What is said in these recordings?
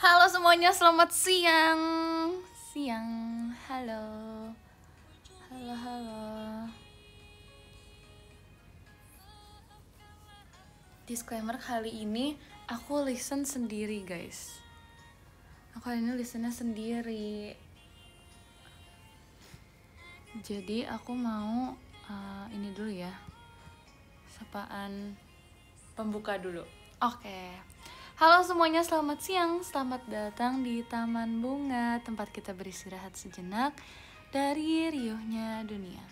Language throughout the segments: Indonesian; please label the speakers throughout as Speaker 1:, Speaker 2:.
Speaker 1: Halo semuanya, selamat siang. Halo. Halo. Disclaimer, kali ini aku listen sendiri, guys. Aku kali ini listennya sendiri. Jadi aku mau ini dulu ya. Sapaan pembuka dulu. Oke. Halo semuanya, selamat siang. Selamat datang di Taman Bunga, tempat kita beristirahat sejenak dari riuhnya dunia.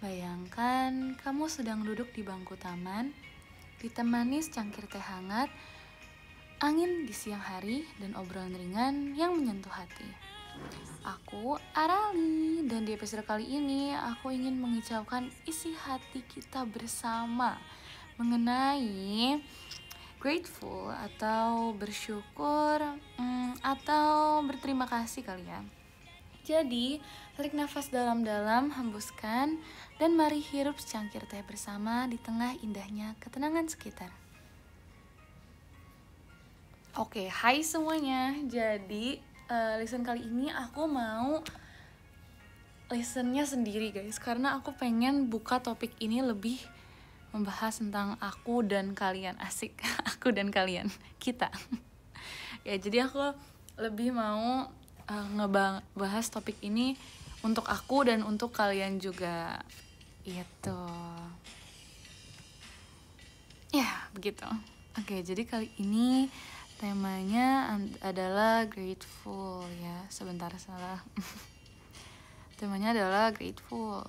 Speaker 1: Bayangkan kamu sedang duduk di bangku taman, ditemani secangkir teh hangat, angin di siang hari, dan obrolan ringan yang menyentuh hati. Aku Arali, dan di episode kali ini aku ingin mengicaukan isi hati kita bersama mengenai grateful atau bersyukur atau berterima kasih kali ya. Jadi, tarik nafas dalam-dalam, hembuskan, dan mari hirup secangkir teh bersama di tengah indahnya ketenangan sekitar. Oke, hai semuanya. Jadi, listen kali ini aku mau listennya sendiri guys, karena aku pengen buka topik ini lebih membahas tentang aku dan kalian. Asik. Aku dan kalian, kita. Ya, jadi aku lebih mau ngebahas topik ini untuk aku dan untuk kalian juga. Itu ya begitu. Oke, jadi kali ini temanya adalah grateful ya. Sebentar, salah. Temanya adalah grateful.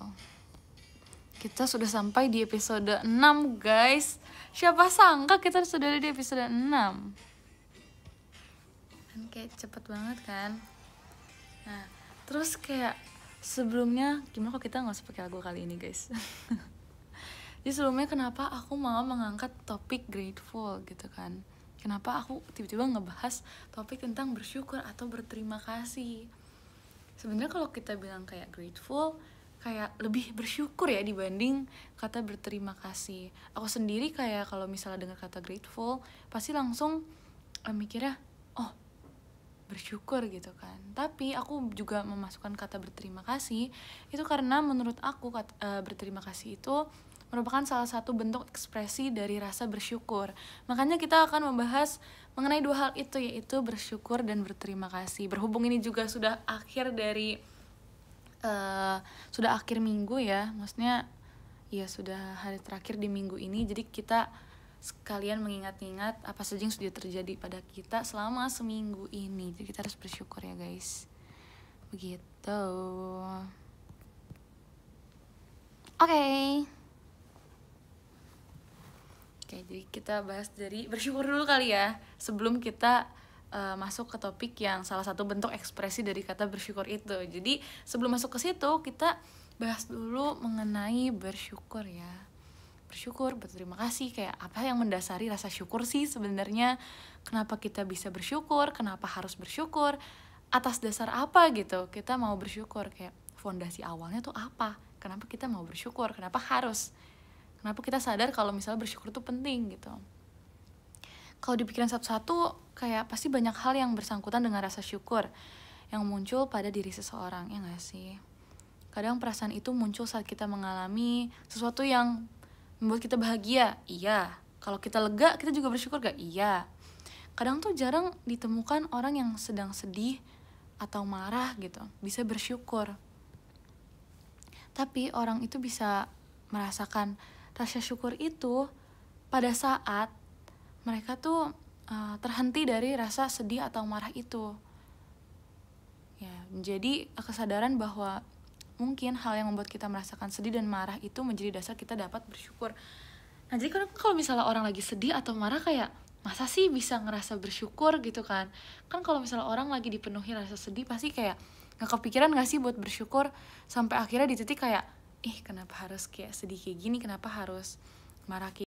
Speaker 1: Kita sudah sampai di episode 6 guys. Siapa sangka kita sudah ada di episode 6. Kan kayak cepet banget kan. Nah, terus kayak sebelumnya, gimana kok kita gak usah pakai lagu kali ini guys. Jadi sebelumnya kenapa aku mau mengangkat topik grateful gitu kan. Kenapa aku tiba-tiba ngebahas topik tentang bersyukur atau berterima kasih. Sebenarnya kalau kita bilang kayak grateful, kayak lebih bersyukur ya dibanding kata berterima kasih. Aku sendiri kayak kalau misalnya dengar kata grateful, pasti langsung mikirnya, oh bersyukur gitu kan. Tapi aku juga memasukkan kata berterima kasih itu karena menurut aku berterima kasih itu merupakan salah satu bentuk ekspresi dari rasa bersyukur. Makanya kita akan membahas mengenai dua hal itu, yaitu bersyukur dan berterima kasih. Berhubung ini juga sudah akhir dari sudah akhir minggu ya, maksudnya ya sudah hari terakhir di minggu ini. Jadi kita sekalian mengingat-ingat apa saja yang sudah terjadi pada kita selama seminggu ini. Jadi kita harus bersyukur ya guys. Begitu. Oke, jadi kita bahas dari bersyukur dulu kali ya, sebelum kita masuk ke topik yang salah satu bentuk ekspresi dari kata bersyukur itu. Jadi sebelum masuk ke situ, kita bahas dulu mengenai bersyukur ya. Bersyukur, berterima kasih, kayak apa yang mendasari rasa syukur sih sebenarnya. Kenapa kita bisa bersyukur, kenapa harus bersyukur, atas dasar apa gitu kita mau bersyukur, kayak fondasi awalnya tuh apa, kenapa kita mau bersyukur, kenapa kita sadar kalau misalnya bersyukur tuh penting gitu. Kalau dipikirin satu-satu, kayak pasti banyak hal yang bersangkutan dengan rasa syukur yang muncul pada diri seseorang, ya gak sih? Kadang perasaan itu muncul saat kita mengalami sesuatu yang membuat kita bahagia, iya. Kalau kita lega, kita juga bersyukur gak? Iya. Kadang tuh jarang ditemukan orang yang sedang sedih atau marah gitu, bisa bersyukur. Tapi orang itu bisa merasakan rasa syukur itu pada saat mereka tuh terhenti dari rasa sedih atau marah itu. Ya, menjadi kesadaran bahwa mungkin hal yang membuat kita merasakan sedih dan marah itu menjadi dasar kita dapat bersyukur. Nah, jadi kalau misalnya orang lagi sedih atau marah, kayak masa sih bisa ngerasa bersyukur gitu kan. Kan kalau misalnya orang lagi dipenuhi rasa sedih, pasti kayak gak kepikiran gak sih buat bersyukur, sampai akhirnya di titik kayak, kenapa harus kayak sedih kayak gini, kenapa harus marah kayak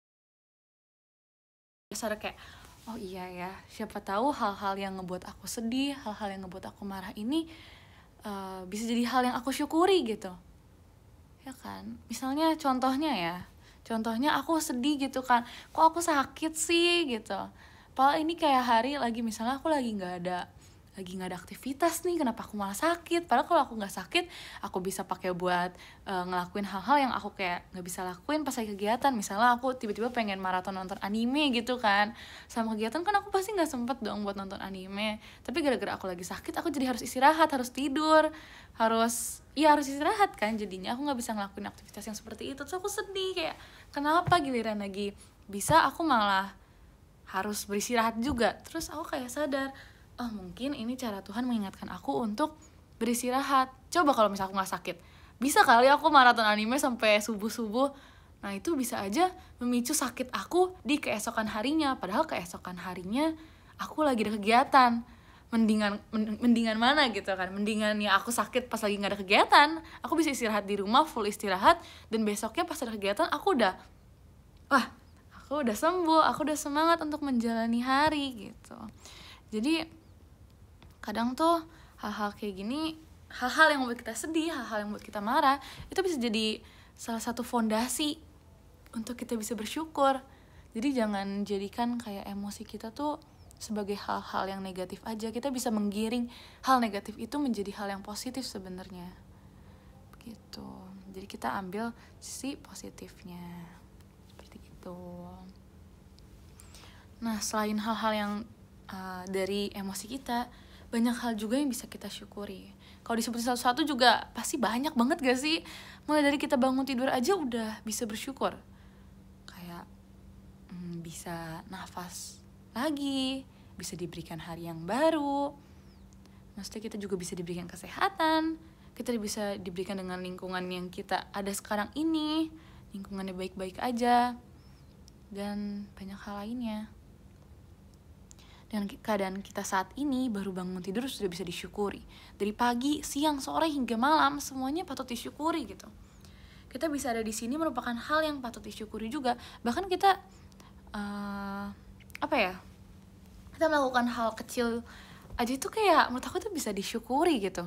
Speaker 1: dasar kayak, oh iya ya, siapa tahu hal-hal yang ngebuat aku sedih, hal-hal yang ngebuat aku marah ini bisa jadi hal yang aku syukuri gitu, ya kan. Misalnya contohnya aku sedih gitu kan, kok aku sakit sih gitu, padahal ini kayak hari lagi misalnya aku lagi nggak ada aktivitas nih, kenapa aku malah sakit? Padahal kalau aku nggak sakit, aku bisa pakai buat ngelakuin hal-hal yang aku kayak nggak bisa lakuin pas lagi kegiatan. Misalnya aku tiba-tiba pengen maraton nonton anime gitu kan, sama kegiatan kan aku pasti nggak sempet dong buat nonton anime. Tapi gara-gara aku lagi sakit, aku jadi harus istirahat, harus tidur, harus istirahat kan. Jadinya aku nggak bisa ngelakuin aktivitas yang seperti itu. Terus aku sedih kayak, kenapa giliran lagi bisa aku malah harus beristirahat juga. Terus aku kayak sadar, oh mungkin ini cara Tuhan mengingatkan aku untuk beristirahat. Coba kalau misalnya aku gak sakit, bisa kali aku maraton anime sampai subuh-subuh. Nah itu bisa aja memicu sakit aku di keesokan harinya. Padahal keesokan harinya aku lagi ada kegiatan. Mendingan mana gitu kan, mendingan ya aku sakit pas lagi gak ada kegiatan, aku bisa istirahat di rumah, full istirahat. Dan besoknya pas ada kegiatan aku udah sembuh, aku udah semangat untuk menjalani hari gitu. Jadi kadang tuh hal-hal kayak gini, hal-hal yang membuat kita sedih, hal-hal yang membuat kita marah, itu bisa jadi salah satu fondasi untuk kita bisa bersyukur. Jadi jangan jadikan kayak emosi kita tuh sebagai hal-hal yang negatif aja. Kita bisa menggiring hal negatif itu menjadi hal yang positif sebenarnya. Begitu. Jadi kita ambil sisi positifnya. Seperti itu. Nah, selain hal-hal yang dari emosi kita, banyak hal juga yang bisa kita syukuri. Kalau disebutin satu-satu juga pasti banyak banget gak sih? Mulai dari kita bangun tidur aja udah bisa bersyukur. Kayak bisa nafas lagi, bisa diberikan hari yang baru. Maksudnya kita juga bisa diberikan kesehatan, kita bisa diberikan dengan lingkungan yang kita ada sekarang ini, lingkungannya baik-baik aja, dan banyak hal lainnya. Dan keadaan kita saat ini baru bangun tidur sudah bisa disyukuri. Dari pagi, siang, sore, hingga malam, semuanya patut disyukuri gitu. Kita bisa ada di sini merupakan hal yang patut disyukuri juga. Bahkan kita kita melakukan hal kecil aja itu kayak menurut aku tuh bisa disyukuri gitu.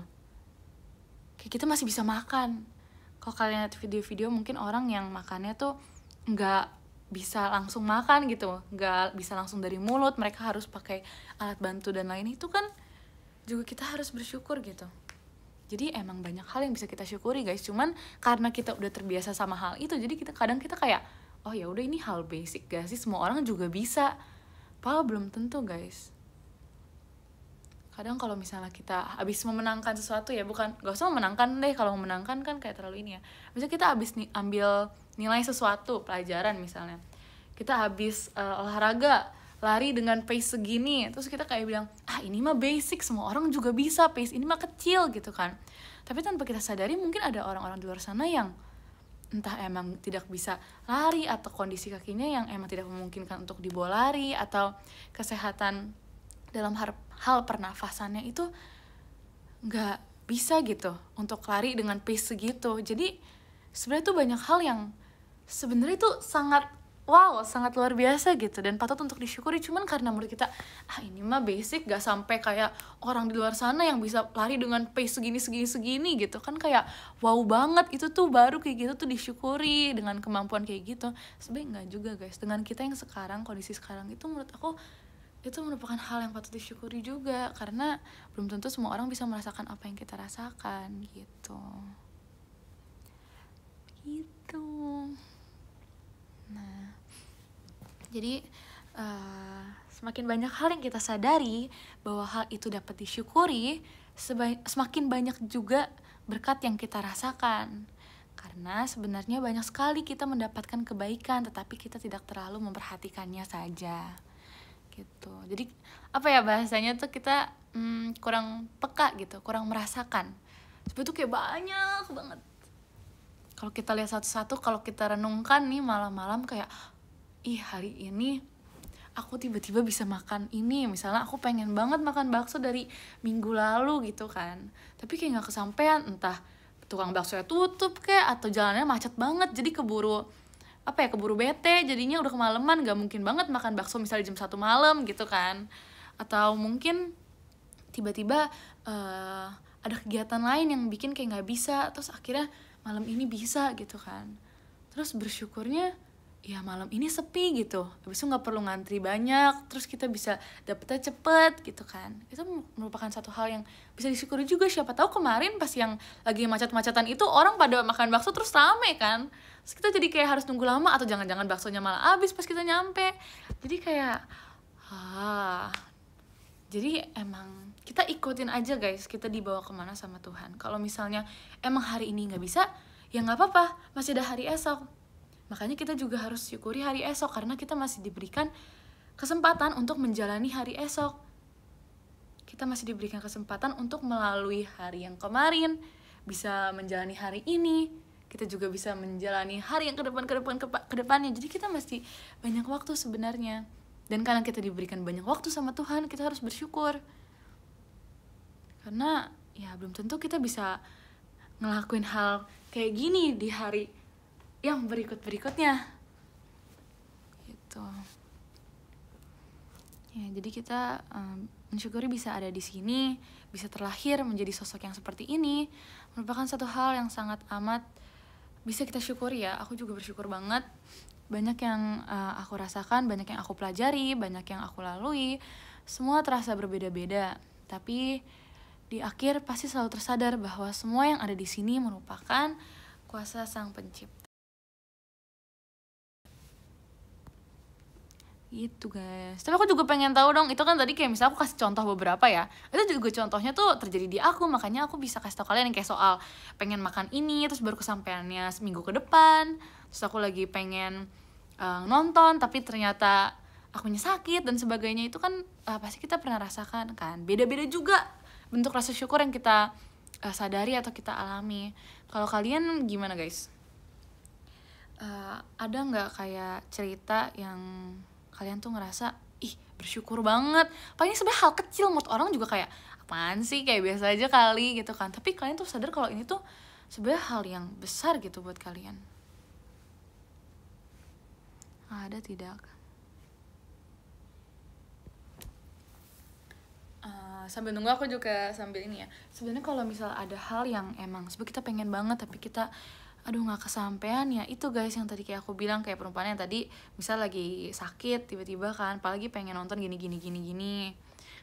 Speaker 1: Kayak kita masih bisa makan. Kalau kalian lihat video-video, mungkin orang yang makannya tuh nggak bisa langsung makan gitu, nggak bisa langsung dari mulut, mereka harus pakai alat bantu dan lain. Itu kan juga kita harus bersyukur gitu. Jadi emang banyak hal yang bisa kita syukuri guys, cuman karena kita udah terbiasa sama hal itu, jadi kadang kita kayak, oh ya udah ini hal basic gak sih, semua orang juga bisa. Padahal belum tentu guys. Kadang kalau misalnya kita habis memenangkan sesuatu ya, gak usah memenangkan deh, kalau memenangkan kan kayak terlalu ini ya. Misalnya kita habis ambil nilai sesuatu, pelajaran misalnya, kita habis olahraga, lari dengan pace segini, terus kita kayak bilang, ini mah basic, semua orang juga bisa, pace ini mah kecil gitu kan. Tapi tanpa kita sadari mungkin ada orang-orang di luar sana yang entah emang tidak bisa lari, atau kondisi kakinya yang emang tidak memungkinkan untuk dibawa lari, atau kesehatan dalam hal pernafasannya itu nggak bisa gitu untuk lari dengan pace segitu. Jadi sebenarnya tuh banyak hal yang sebenarnya tuh sangat luar biasa gitu dan patut untuk disyukuri. Cuman karena menurut kita ini mah basic, gak sampai kayak orang di luar sana yang bisa lari dengan pace segini gitu kan, kayak wow banget, itu tuh baru kayak gitu tuh disyukuri dengan kemampuan kayak gitu. Sebenarnya nggak juga guys, dengan kita yang sekarang, kondisi sekarang itu menurut aku itu merupakan hal yang patut disyukuri juga, karena belum tentu semua orang bisa merasakan apa yang kita rasakan gitu. Nah, jadi semakin banyak hal yang kita sadari bahwa hal itu dapat disyukuri, semakin banyak juga berkat yang kita rasakan. Karena sebenarnya banyak sekali kita mendapatkan kebaikan, tetapi kita tidak terlalu memperhatikannya saja gitu. Jadi bahasanya tuh kita kurang peka gitu, kurang merasakan. Sebetulnya tuh kayak banyak banget. Kalau kita lihat satu-satu, kalau kita renungkan nih malam-malam kayak, hari ini aku tiba-tiba bisa makan ini. Misalnya aku pengen banget makan bakso dari minggu lalu gitu kan, tapi kayak gak kesampean, entah tukang baksonya tutup kayak, atau jalannya macet banget, jadi keburu bete, jadinya udah kemalaman, gak mungkin banget makan bakso misalnya jam 1 malam gitu kan. Atau mungkin tiba-tiba ada kegiatan lain yang bikin kayak gak bisa, terus akhirnya malam ini bisa gitu kan. Terus bersyukurnya ya malam ini sepi gitu, habis itu nggak perlu ngantri banyak, terus kita bisa dapetnya cepet gitu kan. Itu merupakan satu hal yang bisa disyukuri juga. Siapa tahu kemarin pas yang lagi macet-macetan itu orang pada makan bakso terus rame kan, terus kita jadi kayak harus nunggu lama, atau jangan-jangan baksonya malah habis pas kita nyampe. Jadi kayak jadi emang kita ikutin aja guys, kita dibawa kemana sama Tuhan. Kalau misalnya emang hari ini nggak bisa, ya nggak apa-apa, masih ada hari esok. Makanya kita juga harus syukuri hari esok, karena kita masih diberikan kesempatan untuk menjalani hari esok. Kita masih diberikan kesempatan untuk melalui hari yang kemarin, bisa menjalani hari ini. Kita juga bisa menjalani hari yang ke depannya. Jadi kita masih banyak waktu sebenarnya. Dan karena kita diberikan banyak waktu sama Tuhan, kita harus bersyukur. Karena ya belum tentu kita bisa ngelakuin hal kayak gini di hari yang berikutnya gitu ya. Jadi kita mensyukuri bisa ada di sini, bisa terlahir menjadi sosok yang seperti ini, merupakan satu hal yang sangat amat bisa kita syukuri ya. Aku juga bersyukur banget, banyak yang aku rasakan, banyak yang aku pelajari, banyak yang aku lalui, semua terasa berbeda-beda, tapi di akhir pasti selalu tersadar bahwa semua yang ada di sini merupakan kuasa Sang Pencipta. Gitu guys. Tapi aku juga pengen tahu dong, itu kan tadi kayak misalnya aku kasih contoh beberapa ya, itu juga contohnya tuh terjadi di aku, makanya aku bisa kasih tau kalian yang kayak soal pengen makan ini terus baru kesampaiannya seminggu ke depan, terus aku lagi pengen nonton tapi ternyata akunya sakit dan sebagainya. Itu kan pasti kita pernah rasakan kan. Beda-beda juga bentuk rasa syukur yang kita sadari atau kita alami. Kalau kalian gimana guys? Ada nggak kayak cerita yang kalian tuh ngerasa ih bersyukur banget, paling sebenarnya hal kecil menurut orang juga kayak apaan sih, kayak biasa aja kali gitu kan, tapi kalian tuh sadar kalau ini tuh sebenarnya hal yang besar gitu buat kalian. Ada tidak? Sambil nunggu aku juga sambil ini ya, sebenarnya kalau misal ada hal yang emang sebenarnya kita pengen banget tapi kita nggak kesampean ya, itu guys yang tadi kayak aku bilang, kayak perempuan yang tadi misal lagi sakit tiba-tiba kan, apalagi pengen nonton gini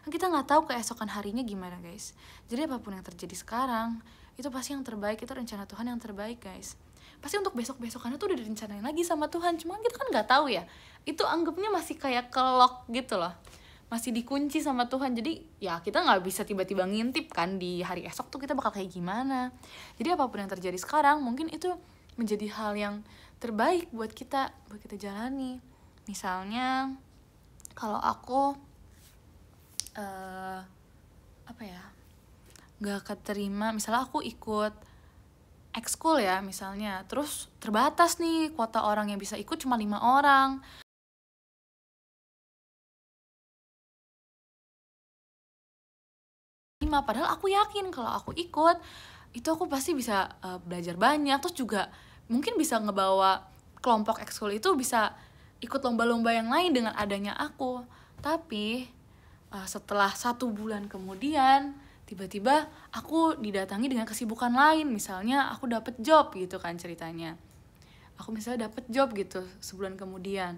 Speaker 1: kan, kita nggak tahu keesokan harinya gimana guys. Jadi apapun yang terjadi sekarang itu pasti yang terbaik, itu rencana Tuhan yang terbaik guys. Pasti untuk besok-besokannya tuh udah direncanain lagi sama Tuhan, cuma kita kan nggak tahu ya, itu anggapnya masih kayak kelok gitu loh, masih dikunci sama Tuhan. Jadi ya kita nggak bisa tiba-tiba ngintip kan di hari esok tuh kita bakal kayak gimana. Jadi apapun yang terjadi sekarang mungkin itu menjadi hal yang terbaik buat kita jalani. Misalnya kalau aku nggak keterima, misalnya aku ikut ekskul ya misalnya, terus terbatas nih kuota orang yang bisa ikut cuma 5 orang. Padahal aku yakin kalau aku ikut itu aku pasti bisa belajar banyak, terus juga mungkin bisa ngebawa kelompok ekskul itu bisa ikut lomba-lomba yang lain dengan adanya aku. Tapi setelah 1 bulan kemudian tiba-tiba aku didatangi dengan kesibukan lain, misalnya aku dapet job gitu kan ceritanya, aku misalnya dapet job gitu sebulan kemudian,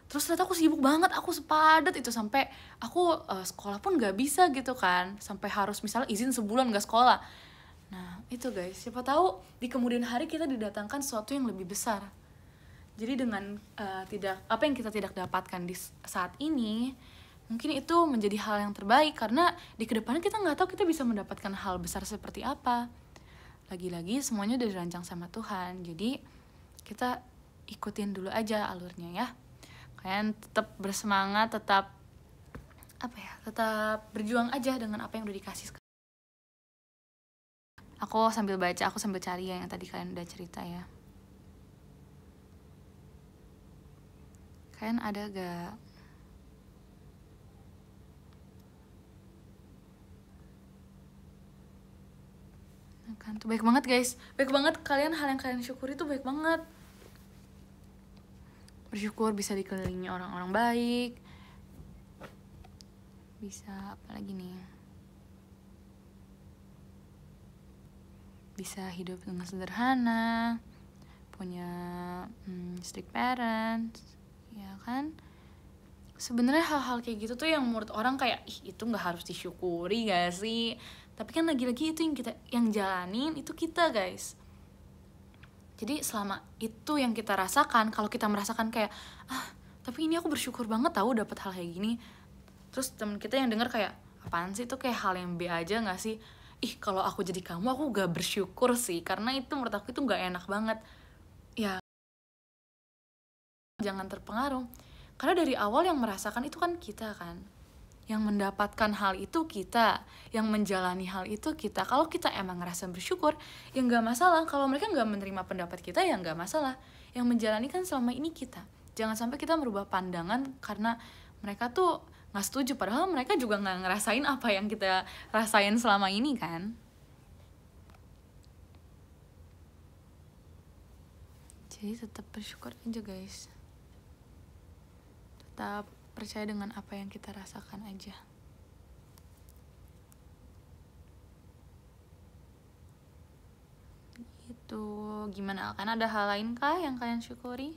Speaker 1: terus ternyata aku sibuk banget, aku sepadat itu sampai aku sekolah pun gak bisa gitu kan, sampai harus misalnya izin sebulan gak sekolah. Nah itu guys, siapa tahu di kemudian hari kita didatangkan sesuatu yang lebih besar. Jadi dengan apa yang kita tidak dapatkan di saat ini, mungkin itu menjadi hal yang terbaik, karena di kedepannya kita nggak tahu kita bisa mendapatkan hal besar seperti apa. Lagi-lagi semuanya udah dirancang sama Tuhan, jadi kita ikutin dulu aja alurnya ya. Kalian tetap bersemangat, tetap berjuang aja dengan apa yang udah dikasih. Aku sambil baca, aku sambil cari yang tadi kalian udah cerita ya. Kalian ada gak kan, tuh baik banget guys, baik banget kalian, hal yang kalian syukuri tuh baik banget. Bersyukur bisa dikelilingi orang-orang baik, bisa apa lagi nih, bisa hidup dengan sederhana, punya strict parents, ya kan. Sebenarnya hal-hal kayak gitu tuh yang menurut orang kayak ih itu nggak harus disyukuri gak sih, tapi kan lagi-lagi itu yang jalanin itu kita guys. Jadi selama itu yang kita rasakan, kalau kita merasakan kayak tapi ini aku bersyukur banget tahu dapat hal kayak gini, terus temen kita yang denger kayak apaan sih, itu kayak hal yang B aja nggak sih, ih kalau aku jadi kamu aku gak bersyukur sih, karena itu menurut aku itu nggak enak banget ya. Jangan terpengaruh, karena dari awal yang merasakan itu kan kita kan, yang mendapatkan hal itu kita, yang menjalani hal itu kita. Kalau kita emang ngerasa bersyukur ya nggak masalah, kalau mereka nggak menerima pendapat kita ya nggak masalah, yang menjalani kan selama ini kita. Jangan sampai kita merubah pandangan karena mereka tuh nggak setuju, padahal mereka juga nggak ngerasain apa yang kita rasain selama ini kan. Jadi tetap bersyukur aja guys, tetap percaya dengan apa yang kita rasakan aja. Itu gimana, kan ada hal lain kah yang kalian syukuri?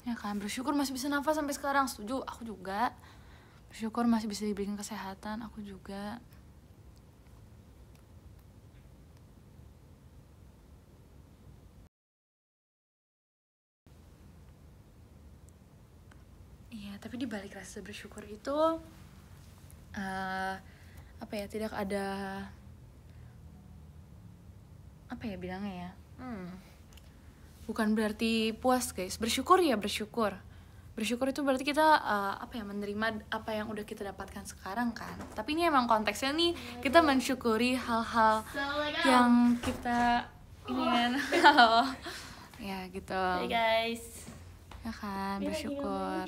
Speaker 1: Ya kan, bersyukur masih bisa nafas sampai sekarang, setuju, aku juga. Bersyukur masih bisa diberikan kesehatan, aku juga. Iya, tapi di balik rasa bersyukur itu apa ya, tidak ada apa ya bilangnya ya, bukan berarti puas guys. Bersyukur ya bersyukur itu berarti kita apa ya, menerima apa yang udah kita dapatkan sekarang kan. Tapi ini emang konteksnya nih kita mensyukuri hal-hal yang kita ini kan. Halo ya gitu.
Speaker 2: Hey guys,
Speaker 1: Ya kan, bersyukur.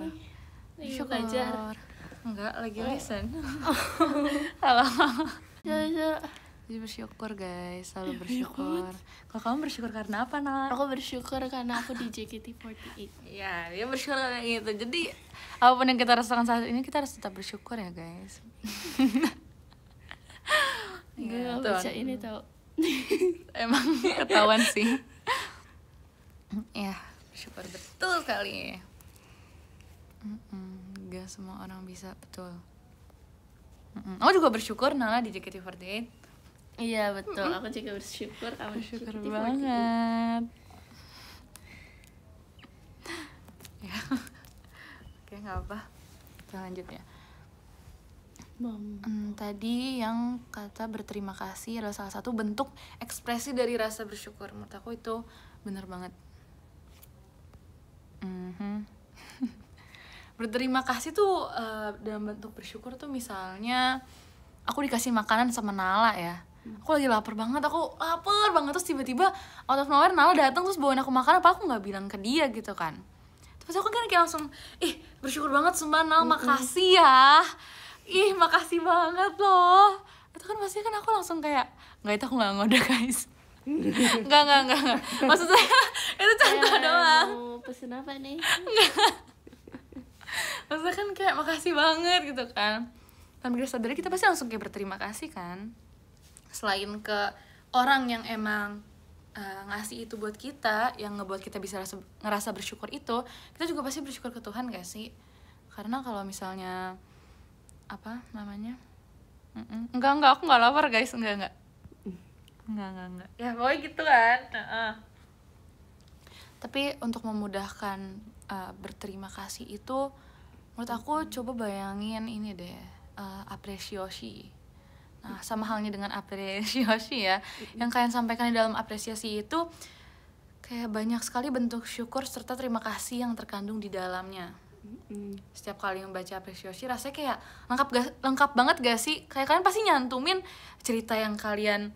Speaker 2: Bersyukur aja.
Speaker 1: Enggak, lagi listen. Halo. Jadi bersyukur guys, selalu bersyukur. Kalau kamu bersyukur karena apa, Nak?
Speaker 2: Aku bersyukur karena aku di JKT48.
Speaker 1: Ya, dia bersyukur karena gitu. Jadi apapun yang kita rasakan saat ini kita harus tetap bersyukur ya guys.
Speaker 2: Gue gak baca ini tau.
Speaker 1: Emang ketahuan sih. Ya, bersyukur betul sekali. Gak semua orang bisa, betul. Aku juga bersyukur Nala di JKT48.
Speaker 2: Iya betul, aku juga bersyukur sama
Speaker 1: Bersyukur
Speaker 2: JKT48.
Speaker 1: banget. Ya. Oke, nggak apa. Kita lanjut ya. Tadi yang kata berterima kasih adalah salah satu bentuk ekspresi dari rasa bersyukur. Menurut aku itu benar banget. Berterima kasih tuh dalam bentuk bersyukur tuh misalnya aku dikasih makanan sama Nala ya. Aku lagi lapar banget terus tiba-tiba out of nowhere Nala datang terus bawain aku makanan, apa aku nggak bilang ke dia gitu kan. Terus aku kan kayak langsung bersyukur banget sumpah Nala, makasih ya. Makasih banget loh. Itu kan pasti kan aku langsung kayak nggak, itu aku nggak ngode guys. Enggak. Maksud saya itu contoh doang.
Speaker 2: Mau pesen apa nih?
Speaker 1: Maksudnya kan kayak makasih banget gitu kan. Tanpa kita sadari kita pasti langsung kayak berterima kasih kan. Selain ke orang yang emang ngasih itu buat kita, yang ngebuat kita bisa ngerasa bersyukur itu, kita juga pasti bersyukur ke Tuhan gak sih? Karena kalau misalnya apa namanya, enggak aku nggak lapar guys, enggak ya pokoknya gitu kan. Tapi untuk memudahkan berterima kasih itu, menurut aku coba bayangin ini deh, apresiasi. Nah, sama halnya dengan apresiasi ya, yang kalian sampaikan di dalam apresiasi itu kayak banyak sekali bentuk syukur serta terima kasih yang terkandung di dalamnya. Setiap kali membaca apresiasi rasanya kayak lengkap banget gak sih? Kayak kalian pasti nyantumin cerita yang kalian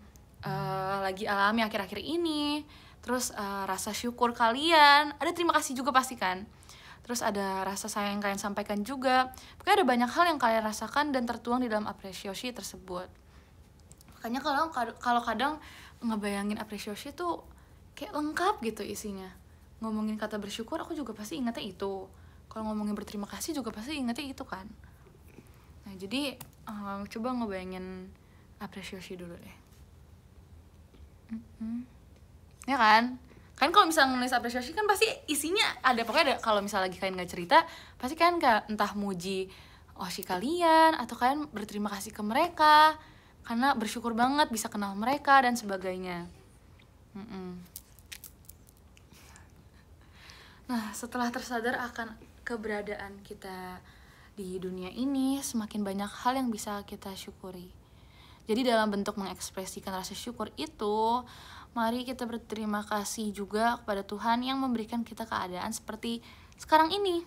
Speaker 1: lagi alami akhir-akhir ini, terus rasa syukur kalian, ada terima kasih juga pasti kan. terus ada rasa sayang yang kalian sampaikan juga. Pokoknya ada banyak hal yang kalian rasakan dan tertuang di dalam apresiasi tersebut. Makanya kalau kadang ngebayangin apresiasi tuh kayak lengkap gitu isinya. Ngomongin kata bersyukur aku juga pasti ingatnya itu. Kalau ngomongin berterima kasih juga pasti ingatnya itu kan. Nah jadi coba ngebayangin apresiasi dulu deh. Ya kan? Kan kalau misalnya nulis apresiasi kan pasti isinya ada, pokoknya ada, kalau misalnya lagi kalian nggak cerita pasti kalian entah muji si kalian atau kalian berterima kasih ke mereka karena bersyukur banget bisa kenal mereka dan sebagainya. Nah setelah tersadar akan keberadaan kita di dunia ini, semakin banyak hal yang bisa kita syukuri. Jadi dalam bentuk mengekspresikan rasa syukur itu, mari kita berterima kasih juga kepada Tuhan yang memberikan kita keadaan seperti sekarang ini.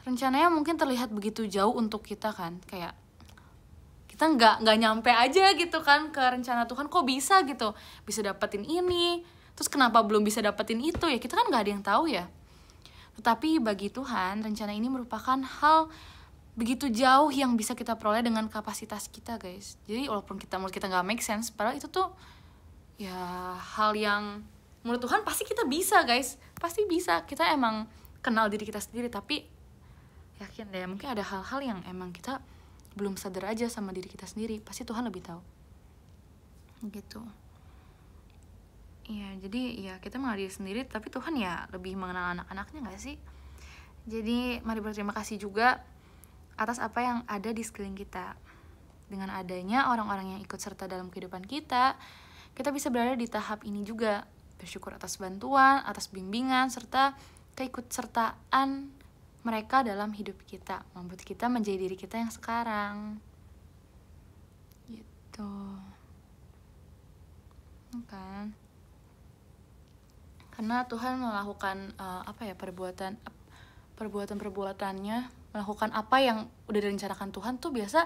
Speaker 1: Rencananya mungkin terlihat begitu jauh untuk kita kan, kayak kita nggak nyampe aja gitu kan ke rencana Tuhan. Kok bisa gitu, bisa dapetin ini, terus kenapa belum bisa dapetin itu ya, kita kan nggak ada yang tahu ya. Tetapi bagi Tuhan, rencana ini merupakan hal begitu jauh yang bisa kita peroleh dengan kapasitas kita guys. Jadi walaupun menurut kita nggak make sense, padahal itu tuh ya hal yang menurut Tuhan pasti kita bisa guys, pasti bisa. Kita emang kenal diri kita sendiri, tapi yakin deh mungkin ada hal-hal yang emang kita belum sadar aja sama diri kita sendiri. Pasti Tuhan lebih tahu gitu. Ya jadi ya kita mengenal diri sendiri, tapi Tuhan ya lebih mengenal anak-anaknya nggak sih? Jadi mari berterima kasih juga atas apa yang ada di sekeliling kita. Dengan adanya orang-orang yang ikut serta dalam kehidupan kita, kita bisa berada di tahap ini juga. Bersyukur atas bantuan, atas bimbingan, serta keikutsertaan mereka dalam hidup kita, membuat kita menjadi diri kita yang sekarang. Gitu. Kan? Karena Tuhan melakukan perbuatannya, melakukan apa yang udah direncanakan Tuhan tuh biasa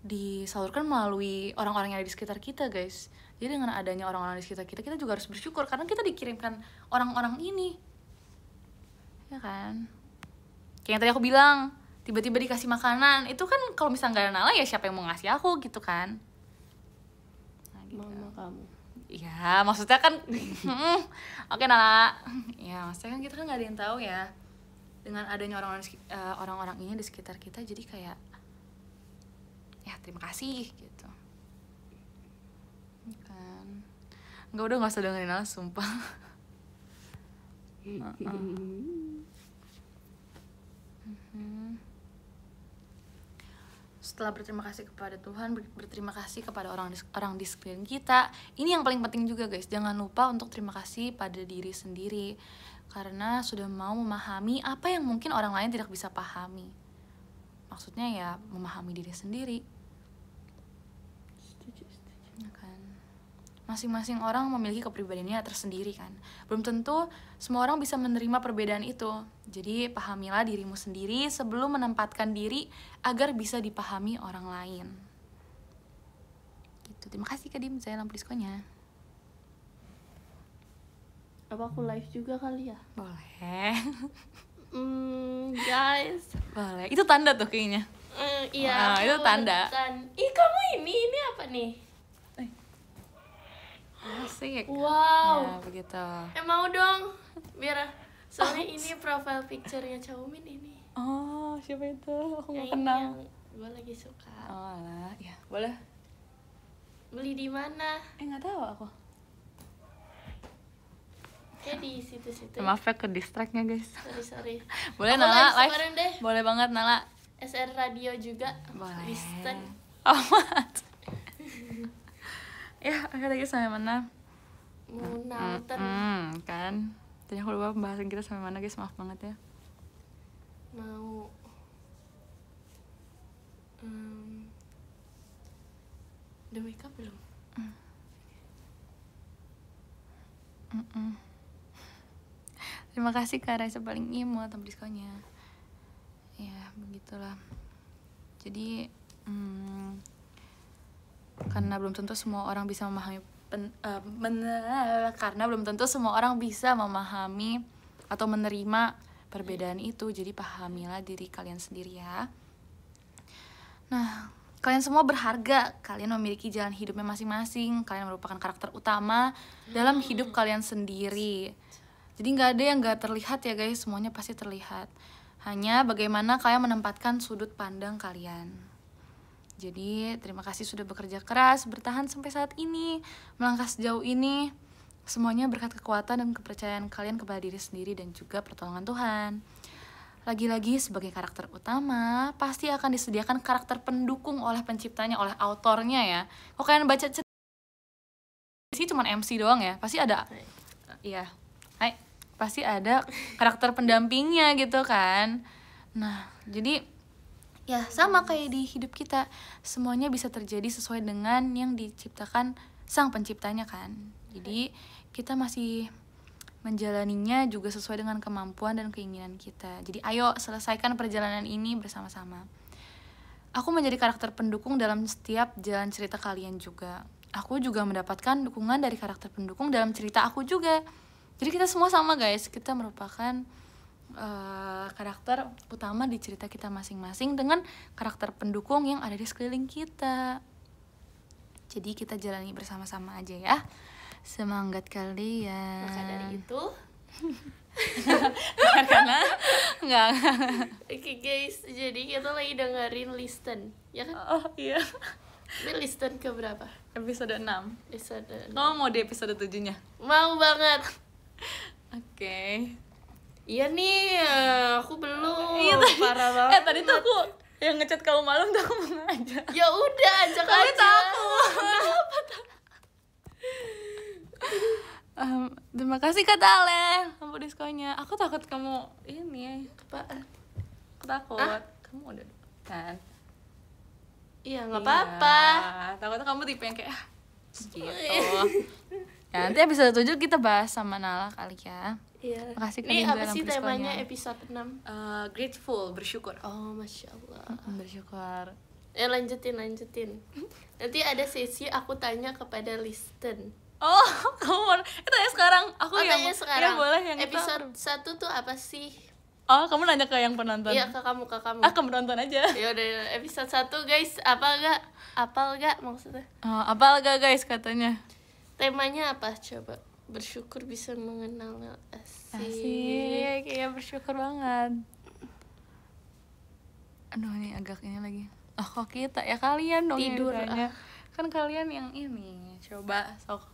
Speaker 1: disalurkan melalui orang-orang yang ada di sekitar kita guys. Jadi dengan adanya orang-orang di sekitar kita, kita juga harus bersyukur karena kita dikirimkan orang-orang ini, ya kan? Kayak yang tadi aku bilang, tiba-tiba dikasih makanan, itu kan kalau misalnya gak ada Nala ya siapa yang mau ngasih aku gitu kan? Nah, gitu.
Speaker 2: Mama kamu.
Speaker 1: Ya maksudnya kan oke Nala. Ya maksudnya kan kita kan gak ada yang tahu ya. Dengan adanya orang-orang ini di sekitar kita, jadi kayak ya terima kasih gitu kan. Nggak usah dengerin Nala sumpah. Setelah berterima kasih kepada Tuhan, berterima kasih kepada orang di sekeliling kita. Ini yang paling penting juga guys, jangan lupa untuk terima kasih pada diri sendiri, karena sudah mau memahami apa yang mungkin orang lain tidak bisa pahami. Maksudnya ya memahami diri sendiri.
Speaker 2: Setuju.
Speaker 1: Ya kan? Masing-masing orang memiliki kepribadiannya tersendiri kan. Belum tentu semua orang bisa menerima perbedaan itu. Jadi pahamilah dirimu sendiri sebelum menempatkan diri agar bisa dipahami orang lain. Gitu. Terima kasih Kak Dim, saya lampu diskonya.
Speaker 2: Apa aku live juga kali ya?
Speaker 1: Boleh.
Speaker 2: Guys.
Speaker 1: Boleh. Itu tanda tuh kayaknya.
Speaker 2: Iya.
Speaker 1: Itu tanda.
Speaker 2: Ih kamu ini apa nih?
Speaker 1: Asik.
Speaker 2: Wow.
Speaker 1: Ya begitu.
Speaker 2: Mau dong. Biar soalnya ini profile picture-nya Caumin ini.
Speaker 1: Oh siapa itu? Aku nggak
Speaker 2: Yang
Speaker 1: kenal.
Speaker 2: Yang gue lagi suka.
Speaker 1: Oh lah, ya boleh.
Speaker 2: Beli di mana?
Speaker 1: Nggak tahu aku.
Speaker 2: Kayak di situ-situ.
Speaker 1: Maaf ya ke distract-nya guys.
Speaker 2: Sorry.
Speaker 1: Boleh
Speaker 2: Aku
Speaker 1: Nala live?
Speaker 2: sekarang deh.
Speaker 1: Boleh banget Nala.
Speaker 2: SR Radio juga.
Speaker 1: Boleh.
Speaker 2: Listen.
Speaker 1: Amat. Ya, akhirnya lagi sampai mana?
Speaker 2: Mau nonton.
Speaker 1: Kan. Tadi aku lupa pembahasan kita sampai mana guys, maaf banget ya.
Speaker 2: Mau udah wake up belum?
Speaker 1: Terima kasih Kak Raisa paling imut tambah diskonnya. Ya begitulah. Jadi karena belum tentu semua orang bisa memahami karena belum tentu semua orang bisa memahami atau menerima perbedaan itu. Jadi pahamilah diri kalian sendiri ya. Nah, kalian semua berharga. Kalian memiliki jalan hidupnya masing-masing. Kalian merupakan karakter utama dalam hidup kalian sendiri. Jadi nggak ada yang nggak terlihat ya guys, semuanya pasti terlihat. Hanya bagaimana kalian menempatkan sudut pandang kalian. Jadi terima kasih sudah bekerja keras, bertahan sampai saat ini, melangkah sejauh ini. Semuanya berkat kekuatan dan kepercayaan kalian kepada diri sendiri dan juga pertolongan Tuhan. Lagi-lagi sebagai karakter utama, pasti akan disediakan karakter pendukung oleh penciptanya, oleh autornya ya. Kalau kalian baca sih cuma MC doang ya, pasti ada. Iya. Hai. Pasti ada karakter pendampingnya gitu kan. Nah, jadi ya sama kayak di hidup kita, semuanya bisa terjadi sesuai dengan yang diciptakan sang penciptanya kan. Jadi kita masih menjalaninya juga sesuai dengan kemampuan dan keinginan kita. Jadi ayo selesaikan perjalanan ini bersama-sama. Aku menjadi karakter pendukung dalam setiap jalan cerita kalian juga. Aku juga mendapatkan dukungan dari karakter pendukung dalam cerita aku juga. Jadi kita semua sama guys, kita merupakan karakter utama di cerita kita masing-masing dengan karakter pendukung yang ada di sekeliling kita. Jadi kita jalani bersama-sama aja ya. Semangat kalian.
Speaker 2: Maka dari itu
Speaker 1: karena enggak.
Speaker 2: Oke guys, jadi kita lagi dengerin Listen, ya kan?
Speaker 1: Oh iya.
Speaker 2: Ini Listen ke berapa?
Speaker 1: Episode 6.
Speaker 2: Episode 6.
Speaker 1: Oh, mau di episode 7-nya.
Speaker 2: Mau banget.
Speaker 1: Oke.
Speaker 2: Iya nih, aku belum.
Speaker 1: Iya,
Speaker 2: parah banget.
Speaker 1: tadi tuh aku yang ngechat kamu malam tuh aku mau ngajak.
Speaker 2: Ya udah, ajak
Speaker 1: Tapi
Speaker 2: aja.
Speaker 1: takut. Terima kasih Kak Tale, kamu diskonnya. Aku takut kamu ini.
Speaker 2: Apaan?
Speaker 1: Aku takut. Kamu udah kan?
Speaker 2: Iya, nggak apa-apa.
Speaker 1: Takutnya kamu tipe yang kayak gitu. Ya, nanti episode 7 kita bahas sama Nala kali ya.
Speaker 2: Iya.
Speaker 1: Makasih Kak
Speaker 2: Ini
Speaker 1: Dinda
Speaker 2: apa
Speaker 1: dalam
Speaker 2: sih temanya
Speaker 1: diskonnya.
Speaker 2: episode 6?
Speaker 1: Grateful, bersyukur.
Speaker 2: Oh, Masya Allah.
Speaker 1: Bersyukur.
Speaker 2: Lanjutin. Nanti ada sesi aku tanya kepada Listen.
Speaker 1: Oh, kamu tanya sekarang. Aku
Speaker 2: Oh,
Speaker 1: yang
Speaker 2: tanya sekarang.
Speaker 1: Ya boleh yang
Speaker 2: episode
Speaker 1: itu.
Speaker 2: 1 tuh apa sih?
Speaker 1: Oh, kamu nanya ke yang penonton.
Speaker 2: Iya, ke kamu.
Speaker 1: Kamu nonton aja.
Speaker 2: Ya udah, episode 1 guys, apal gak maksudnya?
Speaker 1: Oh, apal gak guys katanya?
Speaker 2: Temanya apa coba? Bersyukur bisa mengenal
Speaker 1: Asik, iya bersyukur banget. Aduh, ini agak ini lagi. Kok kita ya kalian dong
Speaker 2: Tidur,
Speaker 1: yang ditanya. Kan kalian yang ini. Coba sok.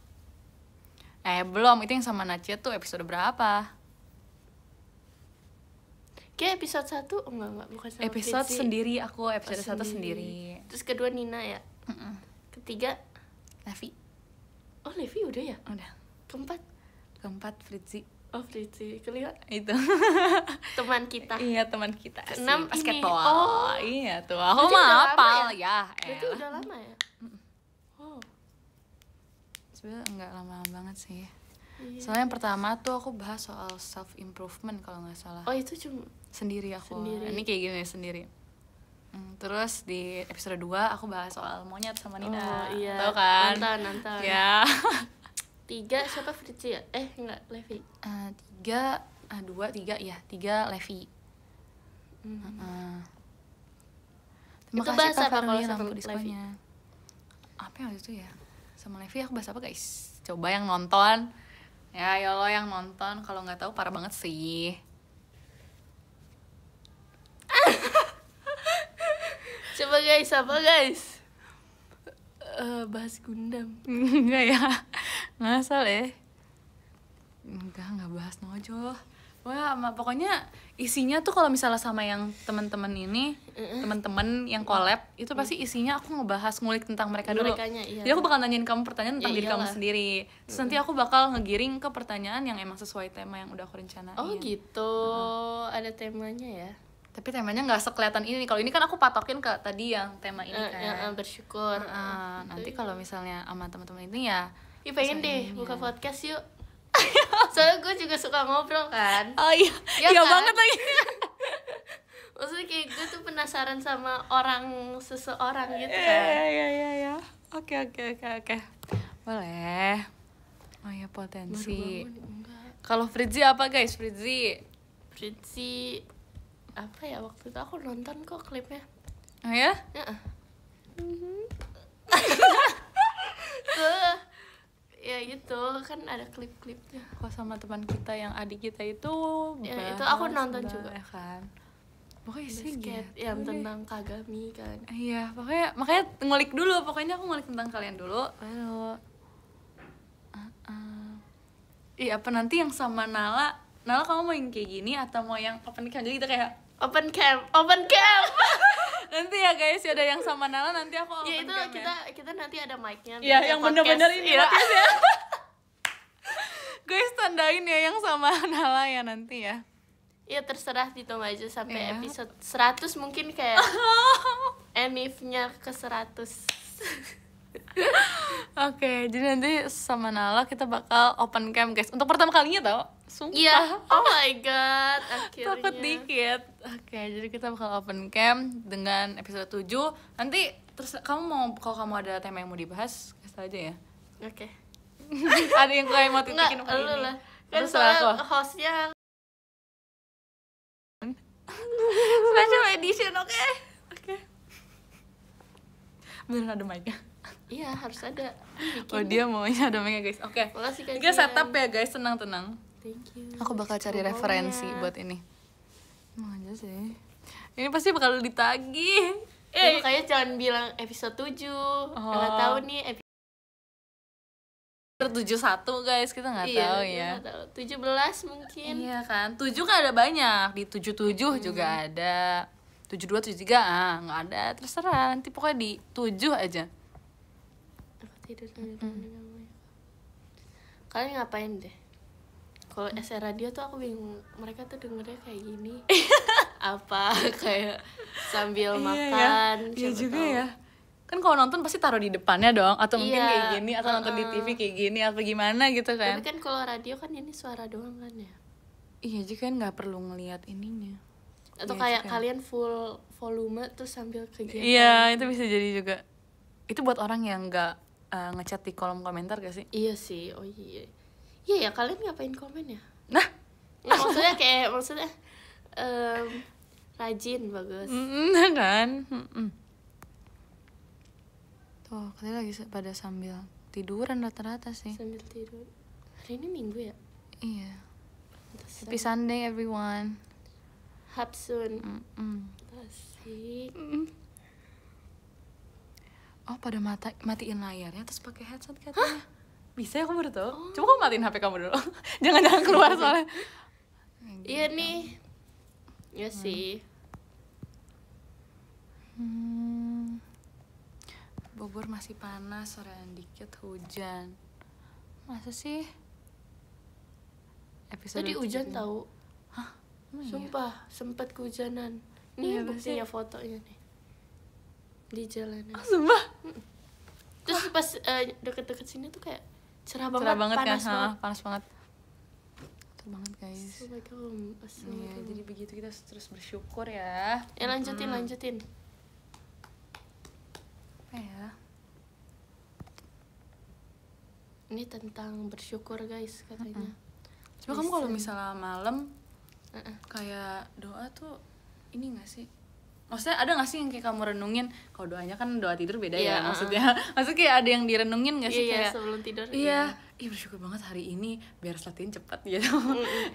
Speaker 1: Belum, itu yang sama Nacia tuh episode berapa?
Speaker 2: Kayak episode 1, enggak, bukan sama
Speaker 1: Episode
Speaker 2: Fitzi.
Speaker 1: sendiri, aku episode 1 sendiri.
Speaker 2: Terus kedua Nina ya? Ketiga,
Speaker 1: Levi.
Speaker 2: oh Levi udah ya?
Speaker 1: Udah.
Speaker 2: Keempat,
Speaker 1: Fritzi.
Speaker 2: oh Fritzi. Kelima,
Speaker 1: Itu.
Speaker 2: teman kita.
Speaker 1: Iya, teman kita.
Speaker 2: Keenam ini.
Speaker 1: Basketball.
Speaker 2: Oh.
Speaker 1: Iya tuh. Aku
Speaker 2: Berarti
Speaker 1: mah
Speaker 2: udah lama
Speaker 1: hafal
Speaker 2: ya?
Speaker 1: ya.
Speaker 2: Berarti udah lama ya? Oh,
Speaker 1: Sebenarnya enggak lama-lama banget sih.
Speaker 2: iya.
Speaker 1: Soalnya yang pertama tuh aku bahas soal self improvement kalau nggak salah.
Speaker 2: Oh itu cuma
Speaker 1: Sendiri aku.
Speaker 2: Sendiri.
Speaker 1: Ini kayak gini sendiri. Terus di episode 2 aku bahas soal monyet sama Nina.
Speaker 2: Oh iya.
Speaker 1: Tahu kan?
Speaker 2: Nonton.
Speaker 1: Ya.
Speaker 2: 3 siapa Fritzi ya? Enggak, Levi.
Speaker 1: 3 Levi. Terima
Speaker 2: Itu
Speaker 1: kasih
Speaker 2: bahas
Speaker 1: Kak
Speaker 2: apa kalau
Speaker 1: Farli
Speaker 2: sama
Speaker 1: lampu diskonnya. Apa yang waktu itu ya? Sama Levi aku bahas apa guys? Coba yang nonton. Ya lo yang nonton, kalau nggak tahu parah banget sih.
Speaker 2: Coba guys, apa guys? Bahas Gundam.
Speaker 1: Enggak ya, ngasal ya. Enggak bahas Nojo. Wah, pokoknya isinya tuh kalau misalnya sama yang teman-teman ini, teman-teman yang collab, itu pasti isinya aku ngebahas ngulik tentang mereka dulu.
Speaker 2: Merekanya, iya.
Speaker 1: Jadi aku bakal nanyain kamu pertanyaan tentang
Speaker 2: Ya,
Speaker 1: diri kamu
Speaker 2: iyalah.
Speaker 1: sendiri. Terus nanti aku bakal ngegiring ke pertanyaan yang emang sesuai tema yang udah aku rencanain.
Speaker 2: Oh gitu, ada temanya ya?
Speaker 1: Tapi temanya nggak sekelihatan ini nih. Kalau ini kan aku patokin ke tadi yang tema ini kan.
Speaker 2: Bersyukur.
Speaker 1: Nanti kalau misalnya sama teman-teman ini ya.
Speaker 2: Ih pengen
Speaker 1: sesuai
Speaker 2: deh
Speaker 1: ininya.
Speaker 2: buka podcast yuk. Soalnya gue juga suka ngobrol kan.
Speaker 1: Oh iya,
Speaker 2: Ya
Speaker 1: iya
Speaker 2: kan?
Speaker 1: banget lagi.
Speaker 2: Maksudnya kayak gue tuh penasaran sama seseorang gitu
Speaker 1: Iya
Speaker 2: kan.
Speaker 1: iya. Oke. Boleh. Oh ya potensi.
Speaker 2: Baru bangun, enggak.
Speaker 1: Kalau Fritzi apa guys? Fritzi
Speaker 2: Fritzy apa ya, waktu itu aku nonton kok klipnya.
Speaker 1: Oh ya?
Speaker 2: Ya gitu kan ada klip-klipnya.
Speaker 1: Kok sama teman kita yang adik kita itu
Speaker 2: Ya itu
Speaker 1: bahas
Speaker 2: aku nonton
Speaker 1: tentang-
Speaker 2: juga
Speaker 1: ya kan. Pokoknya sih
Speaker 2: basket
Speaker 1: gitu
Speaker 2: yang
Speaker 1: deh.
Speaker 2: tentang Kagami kan.
Speaker 1: Iya, makanya ngulik dulu. Pokoknya aku ngulik tentang kalian dulu. Baru Ih, apa nanti yang sama Nala? Nala kamu mau yang kayak gini atau mau yang open cam? Jadi kita kayak
Speaker 2: Open cam.
Speaker 1: nanti ya guys, ada yang sama Nala, nanti aku open
Speaker 2: Ya itu
Speaker 1: cam
Speaker 2: kita nanti ada mic-nya.
Speaker 1: Iya,
Speaker 2: kayak
Speaker 1: yang
Speaker 2: podcast.
Speaker 1: bener-bener ini
Speaker 2: Iya.
Speaker 1: podcast ya. Guys, tandain ya yang sama Nala ya nanti ya.
Speaker 2: Iya terserah, ditunggu aja sampai
Speaker 1: Iya.
Speaker 2: episode 100 mungkin kayak Enif-nya ke 100.
Speaker 1: Oke, jadi nanti sama Nala kita bakal open cam guys. Untuk pertama kalinya tau. Sumpah.
Speaker 2: Iya. Oh my god, akhirnya.
Speaker 1: Takut dikit. Oke, jadi kita bakal open cam dengan episode 7. Nanti terus kamu mau, kalau kamu ada tema yang mau dibahas, kasih tau aja ya.
Speaker 2: Oke.
Speaker 1: Ada yang kayak mau
Speaker 2: Enggak,
Speaker 1: titikin
Speaker 2: lu
Speaker 1: ini.
Speaker 2: lah. Kan
Speaker 1: Terserah
Speaker 2: soalnya
Speaker 1: aku.
Speaker 2: hostnya
Speaker 1: Special edition, oke. Oke. Beneran ada mic-nya.
Speaker 2: iya harus ada.
Speaker 1: Oh, dia maunya ada mic-nya guys. Oke.
Speaker 2: Makasih Kak
Speaker 1: Kita
Speaker 2: Jian.
Speaker 1: setup ya guys, tenang-tenang.
Speaker 2: Thank you.
Speaker 1: Aku bakal cari
Speaker 2: Pokoknya.
Speaker 1: referensi buat ini. Emang aja sih. Ini pasti bakal ditagih.
Speaker 2: Ya, makanya jangan bilang episode 7. Nggak tahu nih episode
Speaker 1: 71 guys, kita nggak tahu ya.
Speaker 2: nggak tahu. 17 mungkin.
Speaker 1: Iya kan, 7 kan ada banyak. Di 77 juga ada. 72, 73, nggak ada. Terserah, nanti pokoknya di 7 aja.
Speaker 2: Aku tidur Kalian ngapain deh? Kalau SR Radio tuh aku bingung, mereka tuh dengernya kayak gini. Apa kayak sambil makan.
Speaker 1: Iya
Speaker 2: siapa
Speaker 1: juga
Speaker 2: tahu.
Speaker 1: ya. Kan kalau nonton pasti taruh di depannya dong, atau mungkin
Speaker 2: Iya,
Speaker 1: kayak gini, atau nonton di TV kayak gini, atau gimana gitu kan.
Speaker 2: Tapi kan kalau radio kan ini suara doang kan ya.
Speaker 1: Iya juga kan nggak perlu ngelihat ininya.
Speaker 2: Atau
Speaker 1: Iya
Speaker 2: kayak
Speaker 1: juga.
Speaker 2: kalian full volume terus sambil kegiatan.
Speaker 1: Iya, itu bisa jadi juga. Itu buat orang yang nggak ngechat di kolom komentar gak sih?
Speaker 2: Iya sih, oh iya. Iya ya, kalian ngapain komen ya?
Speaker 1: Nah,
Speaker 2: Ya, maksudnya rajin, bagus.
Speaker 1: kan. Tuh, kalian lagi pada sambil tiduran rata-rata sih.
Speaker 2: Sambil tidur. Hari ini Minggu ya?
Speaker 1: Iya.
Speaker 2: Pantesan.
Speaker 1: Happy Sunday everyone.
Speaker 2: Hapsun.
Speaker 1: Mm-mm.
Speaker 2: Asik.
Speaker 1: Oh, pada matiin layarnya terus pakai headset katanya. Bisa ya, aku baru tahu. Coba kamu matiin HP kamu dulu. Jangan keluar soalnya.
Speaker 2: Iya nih. Iya sih.
Speaker 1: Bogor masih panas, sorean dikit hujan. Masa sih?
Speaker 2: Tadi hujan
Speaker 1: tujuh.
Speaker 2: tahu.
Speaker 1: Emang iya?
Speaker 2: Sumpah, sempat kehujanan.
Speaker 1: Iya,
Speaker 2: Nih buktinya fotonya nih. Di jalanan.
Speaker 1: Oh, sumpah.
Speaker 2: Terus pas deket-deket sini tuh kayak cerah banget,
Speaker 1: Cerah banget
Speaker 2: panas
Speaker 1: kan?
Speaker 2: banget.
Speaker 1: Panas banget. Betul banget guys.
Speaker 2: Assalamualaikum.
Speaker 1: Iya,
Speaker 2: Assalamualaikum.
Speaker 1: jadi begitu kita terus bersyukur ya.
Speaker 2: Lanjutin.
Speaker 1: Apa ya?
Speaker 2: Ini tentang bersyukur guys katanya.
Speaker 1: Coba kamu kalau misalnya malam
Speaker 2: Uh-uh.
Speaker 1: kayak doa tuh ini gak sih? Maksudnya ada gak sih yang kayak kamu renungin? Kalau doanya kan doa tidur beda
Speaker 2: Iya,
Speaker 1: ya maksudnya. Maksudnya kayak ada yang direnungin gak sih?
Speaker 2: Iya,
Speaker 1: Kayak
Speaker 2: sebelum tidur.
Speaker 1: iya, ih bersyukur banget hari ini biar latihan cepat gitu.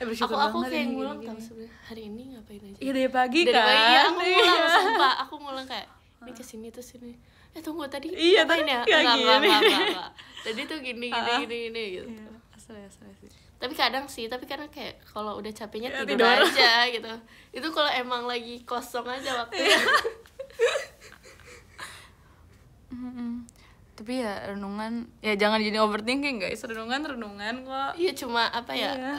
Speaker 1: Bersyukur
Speaker 2: Aku
Speaker 1: banget
Speaker 2: kayak
Speaker 1: ini
Speaker 2: ngulang
Speaker 1: gini.
Speaker 2: tau sebenarnya hari ini ngapain aja.
Speaker 1: Iya dari pagi
Speaker 2: Dari
Speaker 1: kan.
Speaker 2: pagi ya, aku
Speaker 1: Iya.
Speaker 2: ngulang sumpah. Aku ngulang kayak ini kesini terus sini. Tunggu tadi
Speaker 1: Iya,
Speaker 2: ngapain
Speaker 1: tadi
Speaker 2: ya?
Speaker 1: kayak
Speaker 2: Enggak. Tadi tuh gini gitu.
Speaker 1: Iya, asli sih.
Speaker 2: Tapi kadang sih, tapi karena kayak kalau udah capeknya
Speaker 1: Ya,
Speaker 2: tidur,
Speaker 1: tidur.
Speaker 2: aja gitu. Itu kalau emang lagi kosong aja waktunya.
Speaker 1: Tapi ya renungan, ya jangan jadi overthinking guys. Renungan kok.
Speaker 2: Iya cuma apa ya?
Speaker 1: Iya.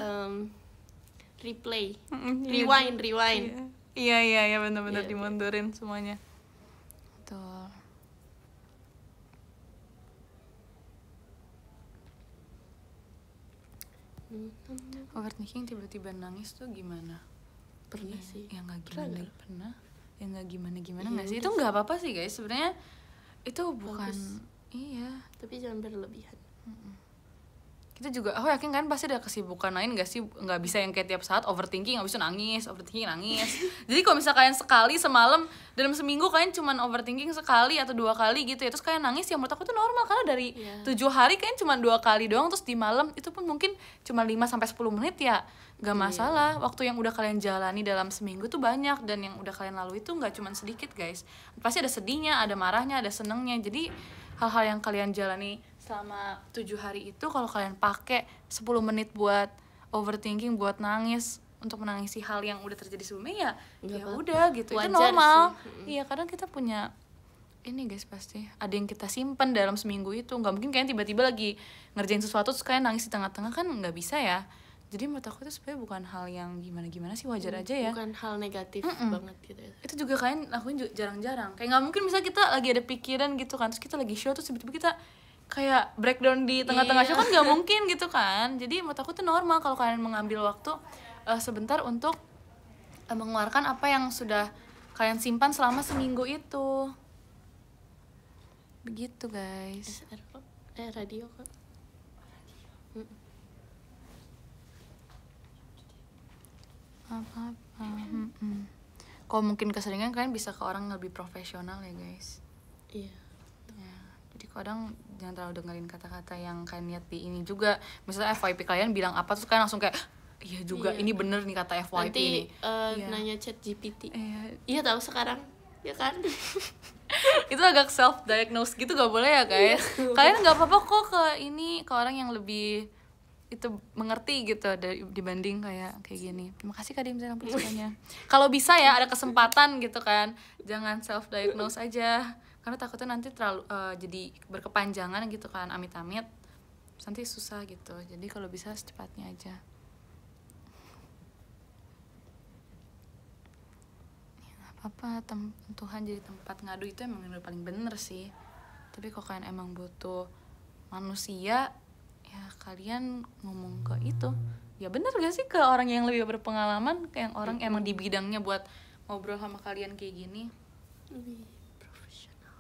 Speaker 2: Replay.
Speaker 1: Iya,
Speaker 2: Rewind.
Speaker 1: Iya benar-benar
Speaker 2: Iya,
Speaker 1: dimundurin semuanya. Betul. Overthinking tiba-tiba nangis tuh gimana?
Speaker 2: Pernah sih.
Speaker 1: Yang nggak
Speaker 2: Pernah
Speaker 1: gimana
Speaker 2: nggak?
Speaker 1: pernah? Yang nggak gimana
Speaker 2: Iya,
Speaker 1: nggak sih?
Speaker 2: udah
Speaker 1: Itu nggak apa-apa sih guys. Sebenarnya itu bukan
Speaker 2: Bagus.
Speaker 1: iya.
Speaker 2: Tapi jangan berlebihan.
Speaker 1: kita juga aku yakin kan pasti ada kesibukan lain gak sih, nggak bisa yang kayak tiap saat overthinking, abis itu nangis, overthinking nangis. Jadi kalau misal kalian sekali semalam dalam seminggu kalian cuman overthinking sekali atau 2 kali gitu ya, terus kalian nangis, ya menurut aku itu normal, karena dari 7 hari kalian cuma 2 kali doang, terus di malam itu pun mungkin cuma 5-10 menit ya, gak masalah. Waktu yang udah kalian jalani dalam seminggu tuh banyak, dan yang udah kalian lalui itu nggak cuma sedikit guys, pasti ada sedihnya, ada marahnya, ada senengnya. Jadi hal-hal yang kalian jalani selama 7 hari itu kalau kalian pakai 10 menit buat overthinking, buat nangis, untuk menangisi hal yang udah terjadi sebelumnya, ya udah gitu, itu normal. Iya, kadang kita punya ini guys, pasti ada yang kita simpen dalam seminggu itu. Nggak mungkin kalian tiba-tiba lagi ngerjain sesuatu terus kalian nangis di tengah-tengah, kan nggak bisa ya. Jadi menurut aku itu sebenarnya bukan hal yang gimana-gimana sih, wajar aja ya,
Speaker 2: bukan hal negatif banget gitu ya.
Speaker 1: Itu juga kalian lakuin juga jarang-jarang. Kayak nggak mungkin misalnya kita lagi ada pikiran gitu kan, terus kita lagi show terus tiba-tiba kita kayak breakdown di tengah-tengah show, kan nggak mungkin gitu kan. Jadi menurut aku tuh normal kalau kalian mengambil waktu sebentar untuk mengeluarkan apa yang sudah kalian simpan selama seminggu itu. Begitu guys.
Speaker 2: Radio kok.
Speaker 1: Apa-apa. Kalau mungkin keseringan kalian bisa ke orang lebih profesional ya guys.
Speaker 2: Iya.
Speaker 1: Ya, jadi kadang jangan terlalu dengerin kata-kata yang kalian lihat di ini juga. Misalnya FYP kalian bilang apa terus kalian langsung kayak iya juga, ini bener nih kata FYP
Speaker 2: nanti
Speaker 1: ini.
Speaker 2: nanya ChatGPT. Iya tahu sekarang, ya kan?
Speaker 1: Itu agak self diagnose gitu, gak boleh ya guys. Kalian nggak apa-apa kok ke orang yang lebih itu mengerti gitu dibanding kayak gini. Terima kasih Kak Dimza percayanya. Kalau bisa ya ada kesempatan gitu kan, jangan self diagnose aja, karena takutnya nanti terlalu jadi berkepanjangan gitu kan, amit-amit nanti susah gitu. Jadi kalau bisa secepatnya aja. Apa Tuhan jadi tempat ngadu itu emang udah paling bener sih. Tapi kalau kalian emang butuh manusia, ya kalian ngomong ke itu. Ya bener gak sih, ke orang yang lebih berpengalaman, kayak yang orang emang di bidangnya buat ngobrol sama kalian kayak gini.
Speaker 2: Lebih profesional.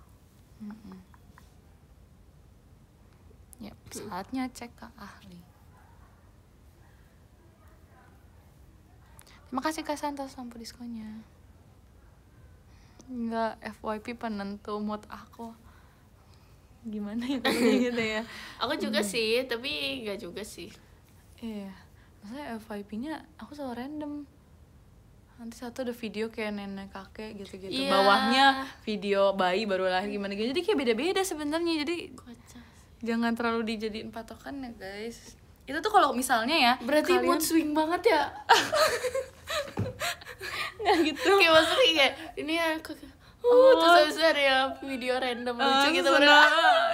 Speaker 1: Ya saatnya cek ke ahli. Terima kasih Kak Santos lampu diskonnya. Enggak, FYP penentu mood aku. Gimana ya kalau gitu ya.
Speaker 2: Aku juga sih, tapi enggak juga sih.
Speaker 1: Iya, maksudnya FYP-nya aku selalu random. Nanti satu ada video kayak nenek kakek gitu-gitu, bawahnya video bayi baru lahir gimana gitu. Jadi kayak beda-beda sebenarnya. Jadi jangan terlalu dijadiin patokan ya guys. Itu tuh kalau misalnya ya,
Speaker 2: berarti kalian mood swing banget ya.
Speaker 1: Nggak gitu.
Speaker 2: Kayak maksudnya kayak ini ya terus habis ada ya video random lucu gitu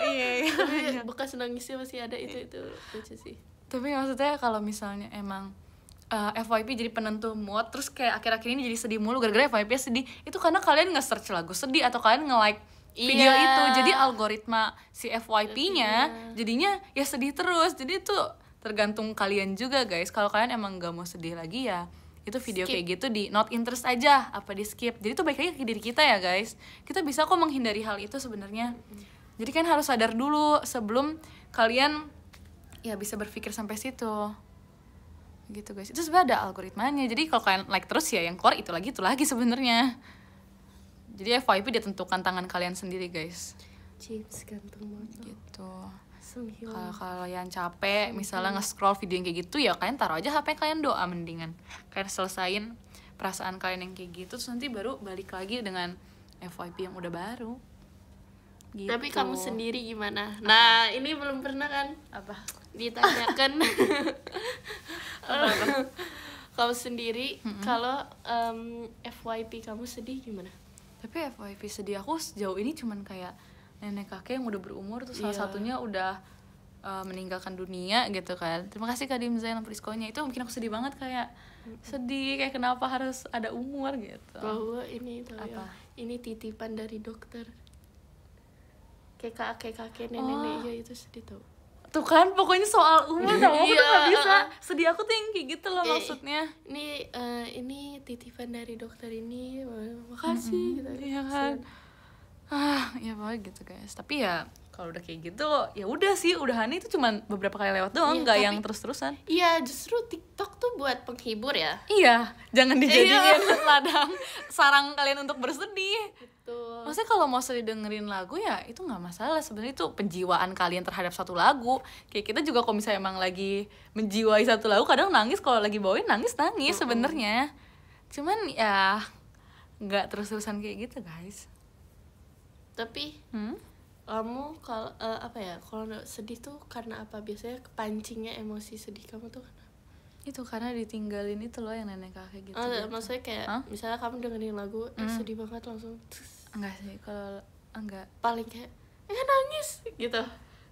Speaker 2: iya. Bekas nangisnya masih ada, itu lucu sih.
Speaker 1: Tapi maksudnya kalau misalnya emang FYP jadi penentu mood, terus kayak akhir-akhir ini jadi sedih mulu gara-gara FYP sedih, itu karena kalian nge-search lagu sedih atau kalian nge-like video itu. Jadi algoritma si FYP-nya jadinya ya sedih terus. Jadi itu tergantung kalian juga guys. Kalau kalian emang gak mau sedih lagi, ya itu video skip. Kayak gitu di not interest aja, apa di skip. Jadi itu baik lagi ke diri kita ya guys. Kita bisa kok menghindari hal itu sebenarnya. Jadi kan harus sadar dulu sebelum kalian ya bisa berpikir sampai situ gitu guys. Itu sebenarnya ada algoritmanya. Jadi kalau kalian like terus ya yang keluar itu lagi sebenarnya. Jadi FYP ditentukan tangan kalian sendiri guys.
Speaker 2: Chips ganteng banget
Speaker 1: gitu. Kalau kalian capek misalnya nge-scroll video yang kayak gitu, ya kalian taruh aja HP kalian, doa mendingan. Kalian selesain perasaan kalian yang kayak gitu, terus nanti baru balik lagi dengan FYP yang udah baru gitu.
Speaker 2: Tapi kamu sendiri gimana? Nah ini belum pernah kan ditanyakan. Kamu sendiri kalau FYP kamu sedih gimana?
Speaker 1: Tapi FYP sedih aku sejauh ini cuman kayak nenek kakek yang udah berumur, terus salah satunya udah meninggalkan dunia gitu kan. Terima kasih Kak Dimza yang diskonnya. Itu bikin aku sedih banget, kayak sedih kayak kenapa harus ada umur gitu.
Speaker 2: Bahwa ini tuh ya, ini titipan dari dokter. Kayak kakek nenek ya, itu sedih tuh. Tuh kan pokoknya soal umur sama aku tuh gak bisa. Sedih aku tuh yang kayak gitu loh maksudnya. Ini titipan dari dokter ini, makasih gitu. Iya kan. Ya pokoknya gitu guys. Tapi ya
Speaker 1: kalau udah kayak gitu ya udah sih, udahannya itu cuman beberapa kali lewat doang,
Speaker 2: Iya,
Speaker 1: nggak
Speaker 2: tapi-
Speaker 1: yang terus-terusan.
Speaker 2: Iya, justru TikTok tuh buat penghibur ya.
Speaker 1: Iya, jangan dijadiin ladang sarang kalian untuk bersedih.
Speaker 2: Betul.
Speaker 1: Maksudnya kalau mau sedih dengerin lagu ya itu nggak masalah, sebenarnya itu penjiwaan kalian terhadap satu lagu. Kayak kita juga kalau misalnya emang lagi menjiwai satu lagu kadang nangis, kalau lagi bawain nangis sebenarnya. Cuman ya nggak terus-terusan kayak gitu guys.
Speaker 2: Tapi kamu kalau kalau sedih tuh karena apa? Biasanya kepancingnya emosi sedih kamu tuh karena
Speaker 1: Itu karena ditinggalin itu loh yang nenek kakek gitu.
Speaker 2: maksudnya kayak misalnya kamu dengerin lagu sedih banget langsung
Speaker 1: Enggak sih, kalau enggak.
Speaker 2: paling kayak nangis gitu.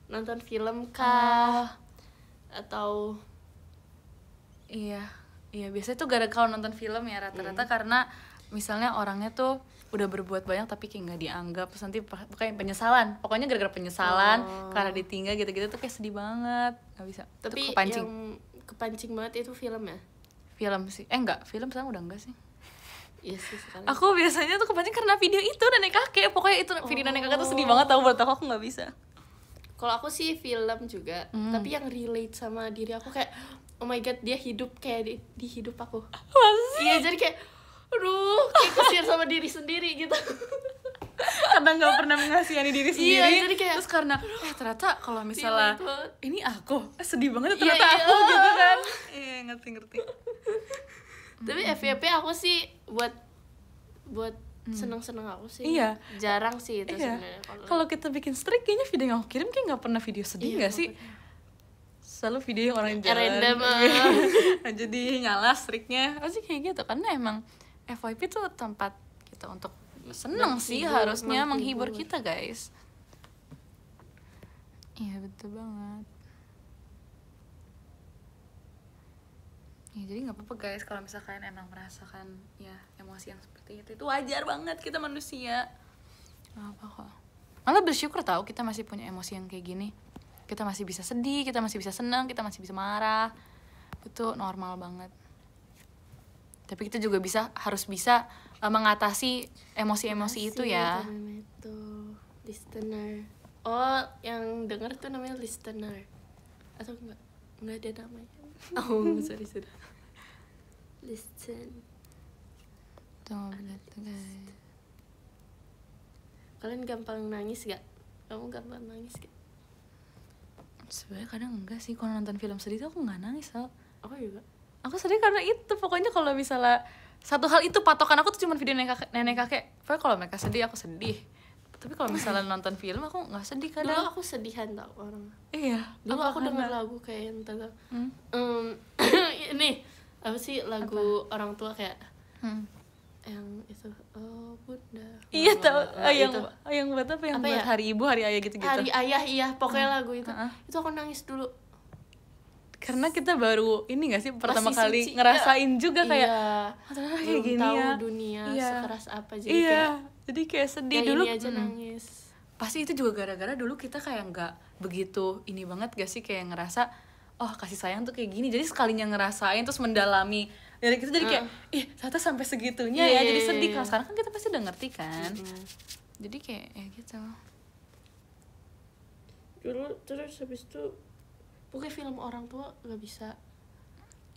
Speaker 2: Nonton film kah atau
Speaker 1: Iya biasanya tuh gara-gara kalau nonton film ya rata-rata karena misalnya orangnya tuh udah berbuat banyak tapi kayak nggak dianggap, terus nanti kayak penyesalan, pokoknya gara-gara penyesalan karena ditinggal gitu-gitu tuh kayak sedih banget, nggak bisa.
Speaker 2: tapi
Speaker 1: Itu kepancing.
Speaker 2: yang kepancing banget itu film ya.
Speaker 1: Film sih, enggak, film sekarang udah enggak sih.
Speaker 2: Iya sih sekali.
Speaker 1: Aku biasanya tuh kepancing karena video itu nenek kakek, pokoknya itu video nenek kakek tuh sedih banget tau, buat aku nggak bisa.
Speaker 2: Kalau aku sih film juga, tapi yang relate sama diri aku kayak oh my god dia hidup kayak di hidup aku. Iya jadi kayak aduh kayak kusir sama diri sendiri gitu.
Speaker 1: Karena nggak pernah mengasihani diri sendiri.
Speaker 2: Iya, jadi kayak
Speaker 1: terus karena ternyata kalau misalnya
Speaker 2: relate.
Speaker 1: ini aku sedih banget
Speaker 2: Iya,
Speaker 1: ternyata
Speaker 2: iya.
Speaker 1: aku gitu kan. Iya ngerti.
Speaker 2: Tapi FYP aku sih buat seneng-seneng aku sih.
Speaker 1: Iya.
Speaker 2: Jarang sih itu
Speaker 1: Iya.
Speaker 2: sebenarnya.
Speaker 1: Kalau kita bikin streak kayaknya video yang aku kirim kayak nggak pernah video sedih nggak sih? Selalu video yang orang jalan.
Speaker 2: Random.
Speaker 1: Nah, jadi nyala streaknya pasti kayak gitu karena emang FYP tuh tempat kita untuk seneng sih, harusnya menghibur kita guys. Iya betul banget. Ya, jadi nggak apa-apa guys kalau misalkan emang merasakan ya emosi yang seperti itu wajar banget, kita manusia. Nggak apa kok. Malah bersyukur tahu kita masih punya emosi yang kayak gini. Kita masih bisa sedih, kita masih bisa senang, kita masih bisa marah. Itu normal banget. Tapi kita juga harus bisa mengatasi emosi-emosi itu ya.
Speaker 2: Itu listener. Oh, yang denger tuh namanya listener. Atau enggak? Enggak ada namanya. Oh, sorry. Listen.
Speaker 1: Tuh, betul guys.
Speaker 2: Kalian gampang nangis gak? Kamu gampang nangis gak?
Speaker 1: Sebenarnya kadang enggak sih, kalau nonton film sedih tuh aku nggak nangis Sal.
Speaker 2: Aku juga.
Speaker 1: Aku sedih karena itu, pokoknya kalau misalnya satu hal itu patokan aku tuh cuma video nenek kakek. Pokoknya kalau mereka sedih aku sedih. Tapi kalau misalnya nonton film aku nggak sedih
Speaker 2: Dulu
Speaker 1: kadang.
Speaker 2: aku sedihan tau orang.
Speaker 1: Iya.
Speaker 2: Dulu aku
Speaker 1: karena-
Speaker 2: denger lagu kayak yang tau. Ini apa sih lagu orang tua kayak yang itu oh bunda.
Speaker 1: Iya tau,
Speaker 2: itu.
Speaker 1: yang buat apa yang
Speaker 2: Apa
Speaker 1: buat
Speaker 2: ya?
Speaker 1: hari ibu, hari ayah gitu-gitu.
Speaker 2: Hari ayah iya pokoknya lagu itu. Itu aku nangis dulu.
Speaker 1: Karena kita baru ini nggak sih pertama
Speaker 2: Masih
Speaker 1: kali
Speaker 2: suci.
Speaker 1: ngerasain juga kayak
Speaker 2: iya.
Speaker 1: ternyata kayak
Speaker 2: Belum
Speaker 1: gini
Speaker 2: tahu
Speaker 1: ya.
Speaker 2: dunia
Speaker 1: Iya.
Speaker 2: sekeras apa jadi
Speaker 1: Iya.
Speaker 2: kayak
Speaker 1: Jadi kayak sedih
Speaker 2: kayak
Speaker 1: dulu.
Speaker 2: ini aja nangis.
Speaker 1: Pasti itu juga gara-gara dulu kita kayak nggak begitu ini banget gak sih, kayak ngerasa oh kasih sayang tuh kayak gini, jadi sekalinya ngerasain terus mendalami dari kita jadi kayak ih ternyata sampai segitunya
Speaker 2: Iya,
Speaker 1: ya,
Speaker 2: iya,
Speaker 1: jadi
Speaker 2: iya,
Speaker 1: sedih.
Speaker 2: iya.
Speaker 1: Kalau sekarang kan kita pasti udah ngerti kan. Jadi kayak ya gitu.
Speaker 2: Dulu terus habis itu pokoknya film orang tua nggak bisa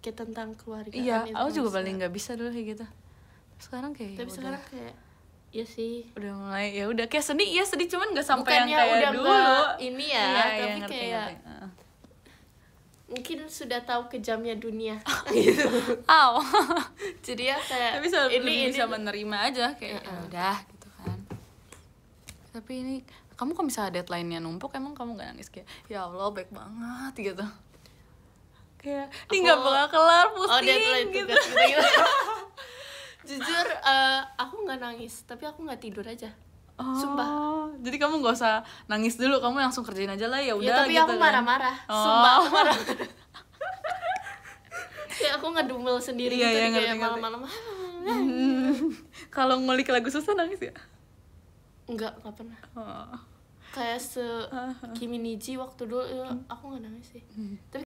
Speaker 2: kayak tentang keluarga.
Speaker 1: Iya, aku juga paling nggak bisa dulu kayak gitu. Sekarang kayak
Speaker 2: Tapi
Speaker 1: ya
Speaker 2: sekarang
Speaker 1: udah,
Speaker 2: kayak ya sih.
Speaker 1: udah mulai ya udah kayak sedih, iya sedih cuman nggak sampai
Speaker 2: Bukannya
Speaker 1: yang kayak
Speaker 2: udah
Speaker 1: dulu.
Speaker 2: nggak ini ya,
Speaker 1: Iya,
Speaker 2: tapi
Speaker 1: iya, ngerti,
Speaker 2: kayak
Speaker 1: ngerti.
Speaker 2: mungkin sudah tahu kejamnya dunia.
Speaker 1: Aw.
Speaker 2: Jadi ya kayak
Speaker 1: Tapi lebih bisa menerima aja kayak ya udah gitu kan. Tapi ini kamu kok misalnya deadline-nya numpuk, emang kamu gak nangis kayak ya Allah baik banget gitu? Kayak ini nggak bakal kelar, pusing
Speaker 2: deadline
Speaker 1: gitu.
Speaker 2: tugas gitu. Jujur aku nggak nangis tapi aku nggak tidur aja. Sumpah.
Speaker 1: Jadi kamu nggak usah nangis dulu, kamu langsung kerjain aja lah ya udah.
Speaker 2: Ya tapi
Speaker 1: gitu
Speaker 2: aku
Speaker 1: kan.
Speaker 2: marah-marah. Sumpah aku marah. Kayak aku ngedumel sendiri
Speaker 1: Iya,
Speaker 2: gitu
Speaker 1: iya,
Speaker 2: kayak
Speaker 1: ngerti.
Speaker 2: malam-malam.
Speaker 1: Kalau ngulik lagu susah nangis ya?
Speaker 2: Nggak pernah.
Speaker 1: Oh.
Speaker 2: Kayak Kimi Niji waktu dulu aku nggak nangis sih. Tapi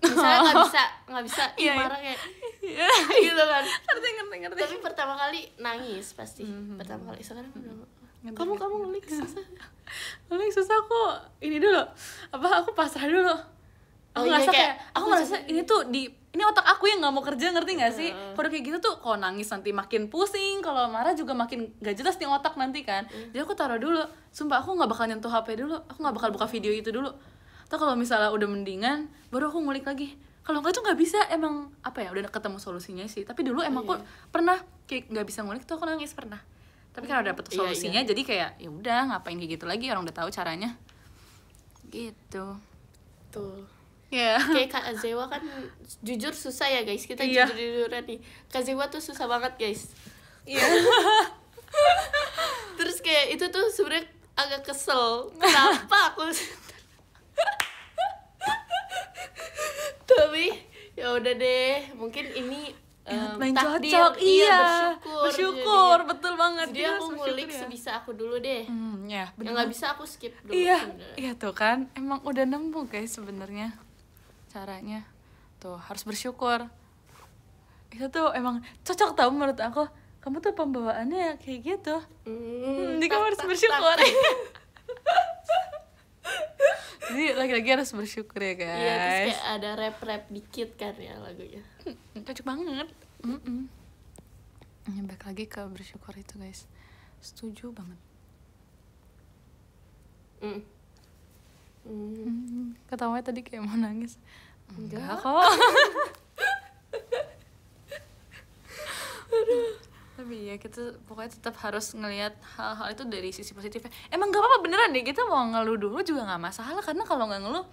Speaker 2: misalnya nggak bisa
Speaker 1: Iya,
Speaker 2: marah kayak
Speaker 1: Iya.
Speaker 2: gitu kan.
Speaker 1: Ngerti.
Speaker 2: Tapi pertama kali nangis pasti. Pertama kali sekarang udah Kamu ngulik susah.
Speaker 1: Ngulik susah kok. Ini dulu. Aku pasrah dulu. Aku
Speaker 2: iya,
Speaker 1: ngerasa kayak aku ngerasa
Speaker 2: juga.
Speaker 1: ini tuh ini otak aku yang nggak mau kerja, ngerti nggak sih? Kalau kayak gitu tuh kalau nangis nanti makin pusing, kalau marah juga makin gak jelas nih otak nanti kan. Jadi aku taruh dulu. Sumpah aku nggak bakal nyentuh HP dulu. Aku nggak bakal buka video itu dulu. Atau kalau misalnya udah mendingan, baru aku ngulik lagi. Kalau nggak tuh nggak bisa, emang apa ya, udah ketemu solusinya sih. Tapi dulu emang aku pernah kayak nggak bisa ngulik tuh, aku nangis pernah. Tapi karena dapet solusinya, jadi kayak ya udah ngapain kayak gitu lagi, orang udah tahu caranya. Gitu.
Speaker 2: Tuh.
Speaker 1: Ya.
Speaker 2: Kayak Kak Azewa kan jujur susah ya guys, kita jujur-jujuran nih. Kak Azewa tuh susah banget guys. Iya. Terus kayak itu tuh sebenarnya agak kesel. Kenapa aku? Tapi ya udah deh, mungkin ini takdir,
Speaker 1: cocok. Iya, bersyukur
Speaker 2: jadi,
Speaker 1: betul banget.
Speaker 2: Jadi aku ngulik sebisa aku dulu deh.
Speaker 1: Ya,
Speaker 2: yang nggak bisa aku skip dulu.
Speaker 1: Iya tuh kan, emang udah nemu guys sebenarnya caranya. Tuh harus bersyukur. Itu tuh emang cocok tau menurut aku. Kamu tuh pembawaannya kayak gitu. Jadi kamu harus bersyukur. Jadi lagi-lagi harus bersyukur ya guys.
Speaker 2: Iya, terus kayak ada rap dikit kan ya lagunya.
Speaker 1: Cocok banget. Balik lagi ke bersyukur itu guys. Setuju banget. Ketawanya tadi kayak mau nangis. Enggak kok. Tapi ya kita pokoknya tetap harus ngelihat hal-hal itu dari sisi positifnya. Emang gak apa-apa beneran deh, kita mau ngeluh dulu juga gak masalah. Karena kalau gak ngeluh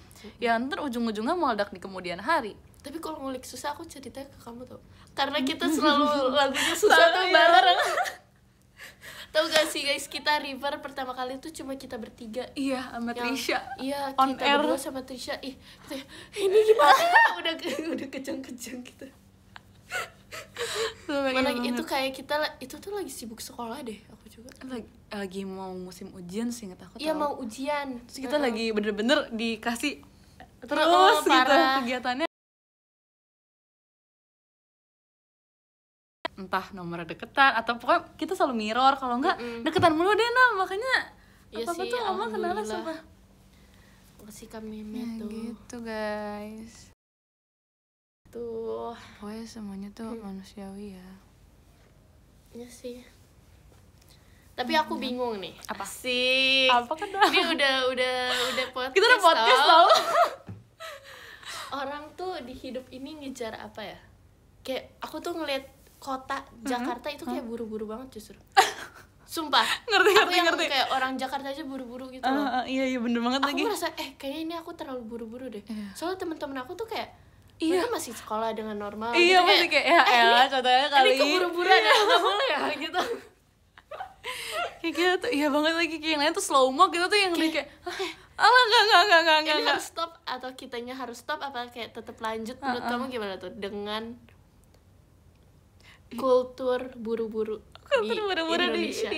Speaker 1: ya ntar ujung-ujungnya meledak di kemudian hari.
Speaker 2: Tapi kalau ngulik susah aku cerita ke kamu tuh, karena kita selalu lagunya susah tuh bareng. Tahu gak sih guys, kita River pertama kali tuh cuma kita bertiga.
Speaker 1: Iya, sama Trisha.
Speaker 2: Iya,
Speaker 1: on
Speaker 2: kita
Speaker 1: air.
Speaker 2: berdua sama Trisha. Ini gimana? udah kejang-kejang gitu. Mana itu kayak kita itu tuh lagi sibuk sekolah deh, aku juga.
Speaker 1: Lagi mau musim ujian sih, inget aku.
Speaker 2: Iya, mau ujian.
Speaker 1: Terus kita lagi bener-bener dikasih terus gitu kegiatannya. Entah nomor deketan atau pokoknya kita selalu mirror, kalau enggak deketan mulu deh makanya
Speaker 2: iya
Speaker 1: apa-apa
Speaker 2: sih,
Speaker 1: tuh mama kenalan sama.
Speaker 2: Makasih Kak Meme tuh.
Speaker 1: Gitu guys.
Speaker 2: Tuh.
Speaker 1: Pokoknya semuanya tuh manusiawi ya.
Speaker 2: Iya sih. Tapi aku bingung nih.
Speaker 1: Apa
Speaker 2: sih?
Speaker 1: Apa kan?
Speaker 2: Ini udah podcast.
Speaker 1: Kita udah podcast tau.
Speaker 2: Orang tuh di hidup ini ngejar apa ya? Kayak aku tuh ngeliat kota Jakarta itu kayak buru-buru banget justru. Sumpah. Ngerti. Kayak orang Jakarta aja buru-buru gitu loh.
Speaker 1: Iya bener banget lagi.
Speaker 2: Aku merasa kayaknya ini aku terlalu buru-buru deh. Soalnya teman-teman aku tuh kayak
Speaker 1: mereka
Speaker 2: masih sekolah dengan normal.
Speaker 1: Iya, gitu, masih kayak ya elah contohnya kali.
Speaker 2: Ini keburu-buru ada nggak boleh ya gitu.
Speaker 1: Kayak gitu, iya banget lagi, kayak yang lain tuh slow mo, kita tuh yang kayak alah enggak.
Speaker 2: Ini harus stop atau kitanya harus stop apa kayak tetap lanjut? Menurut kamu gimana tuh dengan kultur buru-buru di Indonesia?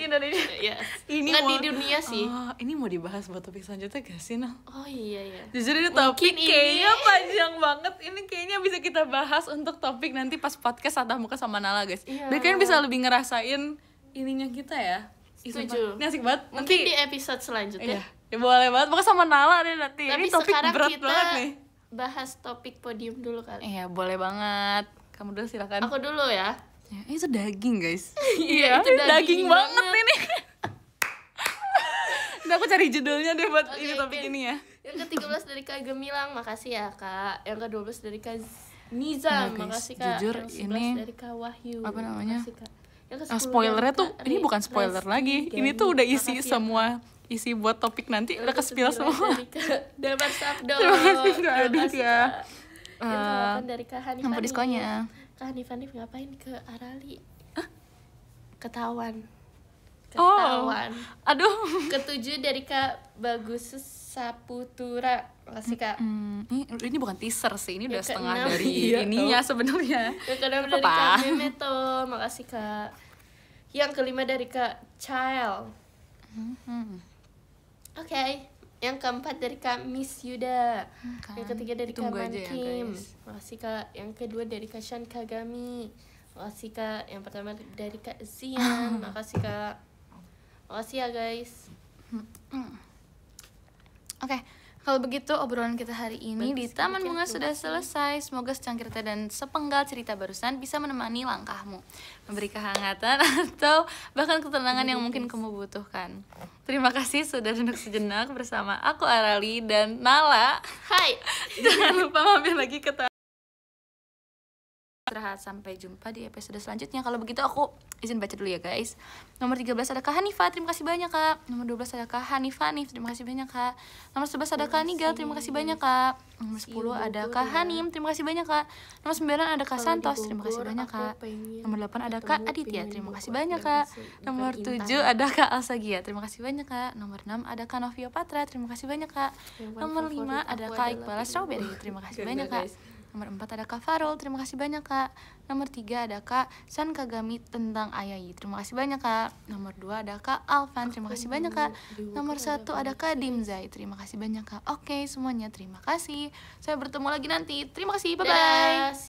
Speaker 2: Yes.
Speaker 1: Ini
Speaker 2: nggak di dunia sih.
Speaker 1: Ini mau dibahas buat topik selanjutnya gak sih, Nah?
Speaker 2: Oh iya.
Speaker 1: Jujur ini topik kayaknya panjang banget. Ini kayaknya bisa kita bahas untuk topik nanti pas podcast tatap muka sama Nala guys. Biar kalian bisa lebih ngerasain ininya kita ya.
Speaker 2: Setuju.
Speaker 1: Ini asik banget.
Speaker 2: Mungkin di episode selanjutnya.
Speaker 1: Ya boleh banget. Pokoknya sama Nala deh nanti.
Speaker 2: Tapi
Speaker 1: ini topik
Speaker 2: sekarang
Speaker 1: berat
Speaker 2: kita
Speaker 1: banget nih.
Speaker 2: Bahas topik podium dulu kali.
Speaker 1: Iya boleh banget. Kamu dulu silakan.
Speaker 2: Aku dulu ya.
Speaker 1: Itu daging guys.
Speaker 2: Iya, itu daging
Speaker 1: banget ini. Udah aku cari judulnya deh buat ini topik ini ya.
Speaker 2: Yang ke-13 dari Kak Gemilang, makasih ya Kak. Yang ke-12 dari Kak Nizam, makasih Kak.
Speaker 1: Jujur
Speaker 2: yang 11
Speaker 1: ini
Speaker 2: dari Kak Wahyu,
Speaker 1: apa namanya?
Speaker 2: Makasih Kak. Yang ke-10
Speaker 1: spoilernya tuh ini bukan spoiler lagi. Ini tuh udah isi semua isi buat topik nanti udah ke-spill semua.
Speaker 2: Dari Kak Damar Sabdo.
Speaker 1: Terima kasih Kak Adit ya.
Speaker 2: Yang ke-8 dari Kak Hanif.
Speaker 1: Apa diskonnya?
Speaker 2: Kak Hanif ngapain ke Arali? Ketahuan.
Speaker 1: Aduh.
Speaker 2: Ke-7 dari Kak Bagus Saputura. Makasih Kak.
Speaker 1: Ini bukan teaser sih, ini udah setengah
Speaker 2: ke-6,
Speaker 1: dari ininya sebenarnya.
Speaker 2: Yang ke-6 dari Kak Memeto. Makasih Kak. Yang ke-5 dari Kak Child. Oke. Yang ke-4 dari Kak Miss Yuda. Yang ke-3 dari Kak Mankim. Makasih Kak. Yang ke-2 dari Kak Shan Kagami. Makasih Kak. Yang pertama dari Kak Zian. Makasih Kak. Makasih ya guys.
Speaker 1: Oke, kalau begitu obrolan kita hari ini di Taman Bunga sudah selesai. Semoga secangkir teh dan sepenggal cerita barusan bisa menemani langkahmu, memberi kehangatan atau bahkan ketenangan yang mungkin kamu butuhkan. Terima kasih sudah duduk sejenak bersama aku Arali dan Nala.
Speaker 2: Hai.
Speaker 1: Jangan lupa mampir lagi ke istirahat. Sampai jumpa di episode selanjutnya. Kalau begitu aku izin baca dulu ya guys. Nomor 13 ada Kak Hanifah, terima kasih banyak Kak. Nomor 12 ada Kak Hanifah Hanif, terima kasih banyak Kak. Nomor 11 ada Kak Nigel, terima kasih banyak Kak. Nomor 10 ada Kak Hanim, terima kasih banyak Kak. Nomor 9 ada Kak Santos, terima kasih banyak Kak. Nomor 8 ada Kak Aditya, terima kasih banyak Kak. Nomor 7 ada Kak Alsagia, terima kasih banyak Kak. Nomor 6 ada Kak Novio Patra, terima kasih banyak Kak. Nomor 5 ada Kak Iqbal Strawberry, terima kasih banyak Kak. Nomor 4 ada Kak Farul, terima kasih banyak Kak. Nomor 3 ada Kak San Kagami tentang Ayayi, terima kasih banyak Kak. Nomor 2 ada Kak Alvan, terima kasih banyak Kak. Nomor 1 ada Kak Dimzai, terima kasih banyak Kak. Oke semuanya, terima kasih. Saya bertemu lagi nanti. Terima kasih, bye-bye.